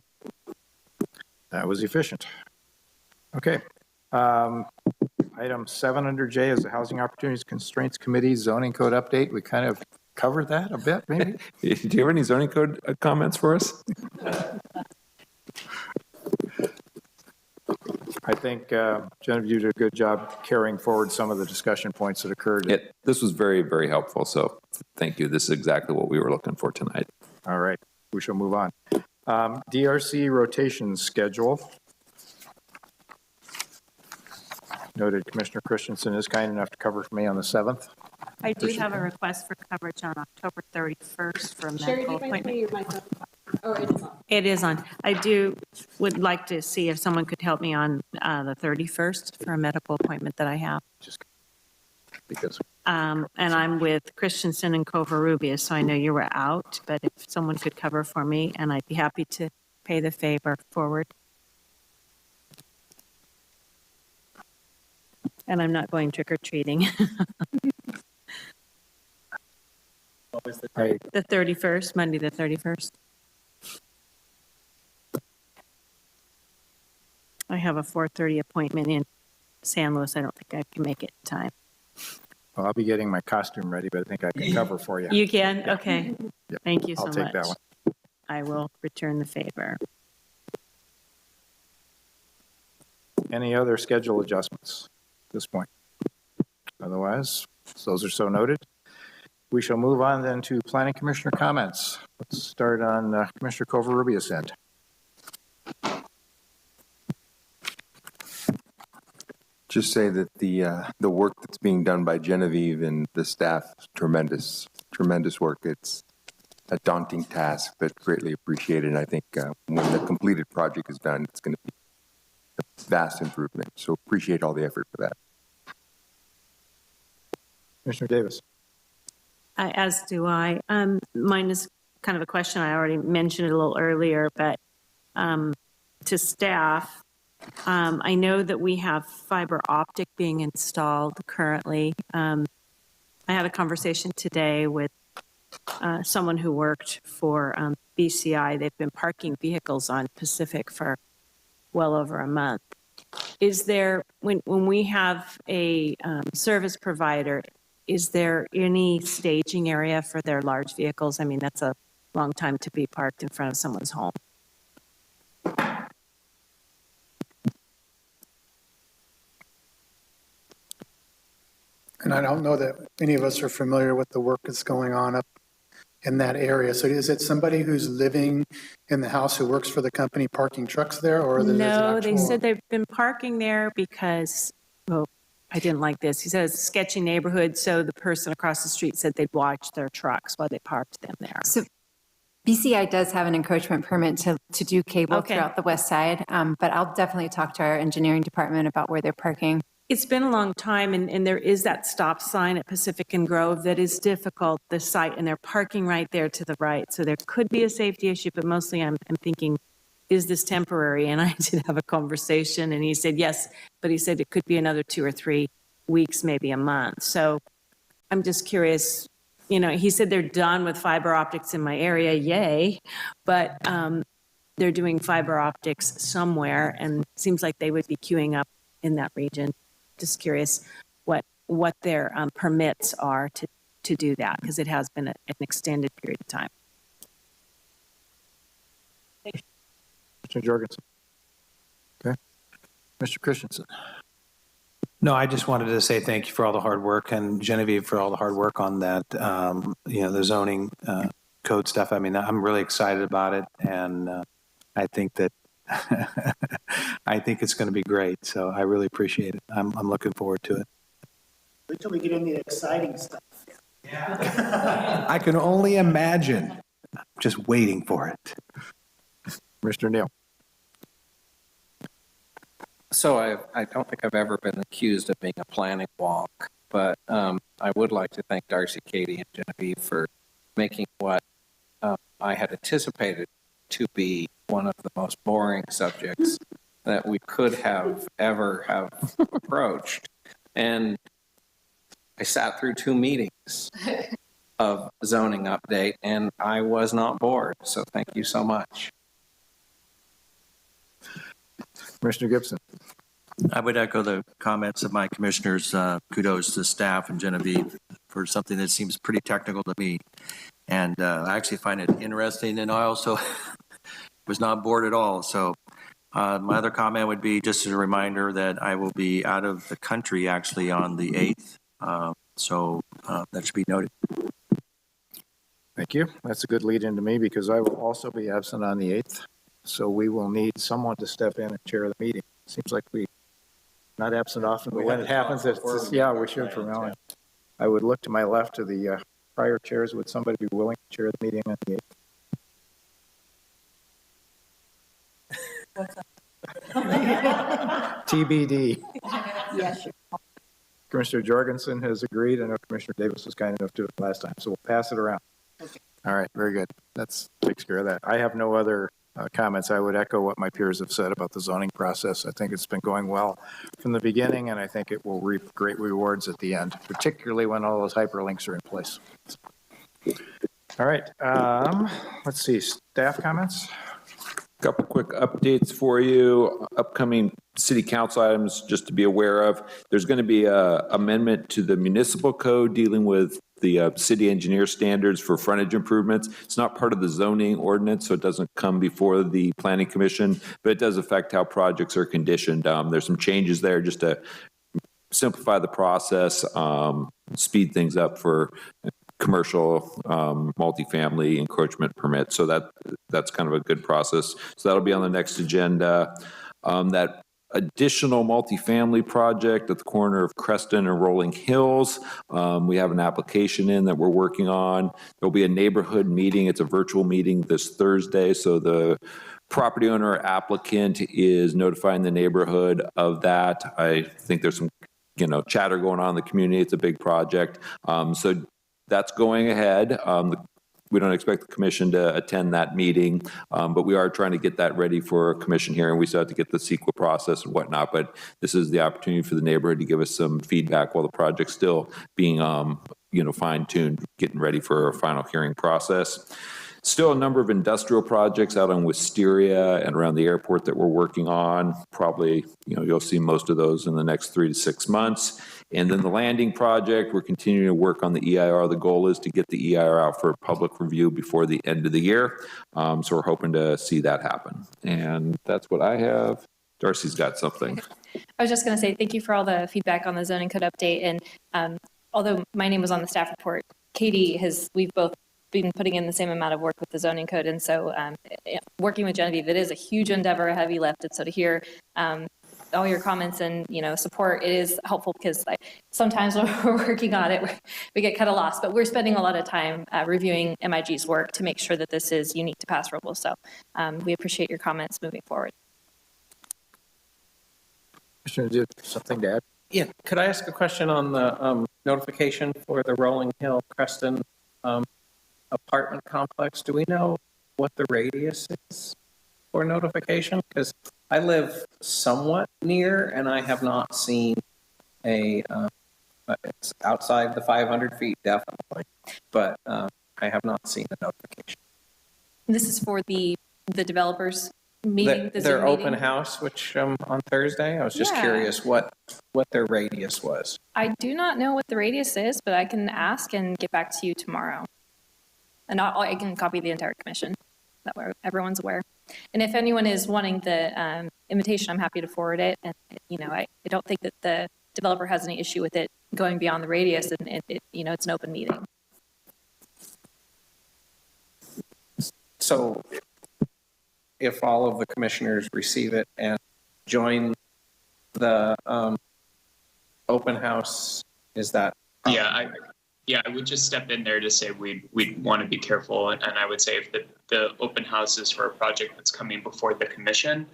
That was efficient. Okay. Item 7 under J is the Housing Opportunities Constraints Committee zoning code update. We kind of covered that a bit, maybe. Do you have any zoning code comments for us? I think Genevieve, you did a good job carrying forward some of the discussion points that occurred. This was very, very helpful, so thank you. This is exactly what we were looking for tonight. All right, we shall move on. DRC rotation schedule. Noted Commissioner Christensen is kind enough to cover for me on the 7th. I do have a request for coverage on October 31st for a medical appointment. Oh, it is on. It is on. I would like to see if someone could help me on the 31st for a medical appointment that I have. Because and I'm with Christensen and Covarrubias, so I know you were out, but if someone could cover for me, and I'd be happy to pay the favor forward. And I'm not going trick-or-treating. What was the date? The 31st, Monday the 31st. I have a 4:30 appointment in San Luis. I don't think I can make it in time. well, I'll be getting my costume ready, but I think I can cover for you. You can? Okay. Yep. Thank you so I'll much. take that one. I will return the favor. Any other schedule adjustments at this point? Otherwise, those are so noted. We shall move on then to Planning Commissioner comments. Let's start on Commissioner Covarrubias' end. Just say that the work that's being done by Genevieve and the staff is tremendous work. It's a daunting task, but greatly appreciated. And I think when the completed project is done, it's going to be a vast improvement. So appreciate all the effort for that. Commissioner Davis. As do I. Mine is kind of a question. I already mentioned it a little earlier, but to staff, I know that we have fiber optic being installed currently. I had a conversation today with someone who worked for BCI. They've been parking vehicles on Pacific for well over a month. Is there, when we have a service provider, is there any staging area for their large vehicles? I mean, that's a long time to be parked in front of someone's home. And I don't know that any of us are familiar with the work that's going on up in that area. So is it somebody who's living in the house who works for the company parking trucks there, or there's an No, they actual- said they've been parking there because, well, I didn't like this. He says sketchy neighborhood, so the person across the street said they'd watch their trucks while they parked them there. So BCI does have an encroachment permit to do cable Okay. throughout the west side, but I'll definitely talk to our engineering department about where they're parking. It's been a long time, and there is that stop sign at Pacific and Grove that is difficult, the site, and they're parking right there to the right. So there could be a safety issue, but mostly I'm thinking, is this temporary? And I did have a conversation, and he said yes, but he said it could be another 2 or 3 weeks, maybe a month. So I'm just curious, you know, he said they're done with fiber optics in my area, yay, but they're doing fiber optics somewhere, and it seems like they would be queuing up in that region. Just curious what their permits are to do that, because it has been an extended period of time. Mr. Jorgensen. Okay. Mr. Christensen. No, I just wanted to say thank you for all the hard work, and Genevieve for all the hard work on that, the zoning code stuff. I mean, I'm really excited about it, and I think that I think it's going to be great. So I really appreciate it. I'm looking forward to it. Wait till we get into the exciting stuff. I can only imagine. I'm just waiting for it. Mr. Neal. So I don't think I've ever been accused of being a planning wonk, but I would like to thank Darcy, Katie, and Genevieve for making what I had anticipated to be one of the most boring subjects that we could have ever have approached. And I sat through 2 meetings of zoning update, and I was not bored. So thank you so much. Commissioner Gibson. I would echo the comments of my commissioners. Kudos to staff and Genevieve for something that seems pretty technical to me. And I actually find it interesting, and I also was not bored at all. So my other comment would be just as a reminder that I will be out of the country actually on the 8th. So that should be noted. Thank you. That's a good lead into me because I will also be absent on the 8th. So we will need someone to step in and chair the meeting. Seems like we're not absent often, but when it happens, yeah, we should from now on. I would look to my left to the prior chairs. Would somebody be willing to chair the meeting on the 8th? TBD. Yes, sure. Commissioner Jorgensen has agreed. I know Commissioner Davis was kind enough to do it last time, so we'll pass it around. Okay. All right, very good. That takes care of that. I have no other comments. I would echo what my peers have said about the zoning process. I think it's been going well from the beginning, and I think it will reap great rewards at the end, particularly when all those hyperlinks are in place. All right, let's see, staff comments? Couple quick updates for you. Upcoming city council items just to be aware of. There's going to be an amendment to the municipal code dealing with the city engineer standards for frontage improvements. It's not part of the zoning ordinance, so it doesn't come before the planning commission, but it does affect how projects are conditioned. There's some changes there just to simplify the process, speed things up for commercial multifamily encroachment permits. So that's kind of a good process. So that'll be on the next agenda. That additional multifamily project at the corner of Creston and Rolling Hills. We have an application in that we're working on. There'll be a neighborhood meeting. It's a virtual meeting this Thursday. So the property owner applicant is notifying the neighborhood of that. I think there's some, chatter going on in the community. It's a big project. So that's going ahead. The we don't expect the commission to attend that meeting, but we are trying to get that ready for a commission hearing. We still have to get the CEQA process and whatnot, but this is the opportunity for the neighborhood to give us some feedback while the project's still being, fine-tuned, getting ready for a final hearing process. Still a number of industrial projects out on Wisteria and around the airport that we're working on. Probably, you'll see most of those in the next 3 to 6 months. And then the landing project, we're continuing to work on the EIR. The goal is to get the EIR out for public review before the end of the year. So we're hoping to see that happen. And that's what I have. Darcy's got something. I was just going to say thank you for all the feedback on the zoning code update. And although my name was on the staff report, we've both been putting in the same amount of work with the zoning code. And so working with Genevieve, it is a huge endeavor, a heavy lift. And so to hear all your comments and, support, it is helpful because sometimes when we're working on it, we get kind of lost, but we're spending a lot of time reviewing MIG's work to make sure that this is unique to Paso Robles. So we appreciate your comments moving forward. Commissioner, do you have something to add? Yeah, could I ask a question on the notification for the Rolling Hill Creston apartment complex? Do we know what the radius is for notification? Because I live somewhat near and I have not seen it's outside the 500 feet definitely, but I have not seen the notification. This is for the developers meeting, their open house, which on Thursday, I was just curious what their radius was. I do not know what the radius is, but I can ask and get back to you tomorrow. And I can copy the entire commission, that way everyone's aware. And if anyone is wanting the invitation, I'm happy to forward it. And, I don't think that the developer has any issue with it going beyond the radius, and it's an open meeting. So if all of the commissioners receive it and join the open house, is that? I would just step in there to say we'd want to be careful. And I would say if the open house is for a project that's coming before the commission,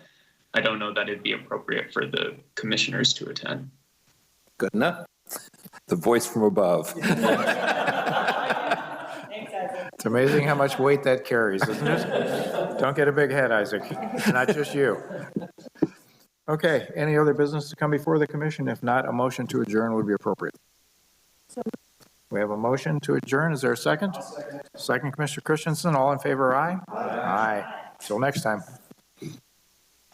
I don't know that it'd be appropriate for the commissioners to attend. Good enough. The voice from above. It's amazing how much weight that carries, isn't it? Don't get a big head, Isaac. It's not just you. Okay, any other business to come before the commission? If not, a motion to adjourn would be appropriate. We have a motion to adjourn. Is there a second? Second, Commissioner Christensen. All in favor, aye? Aye. Till next time.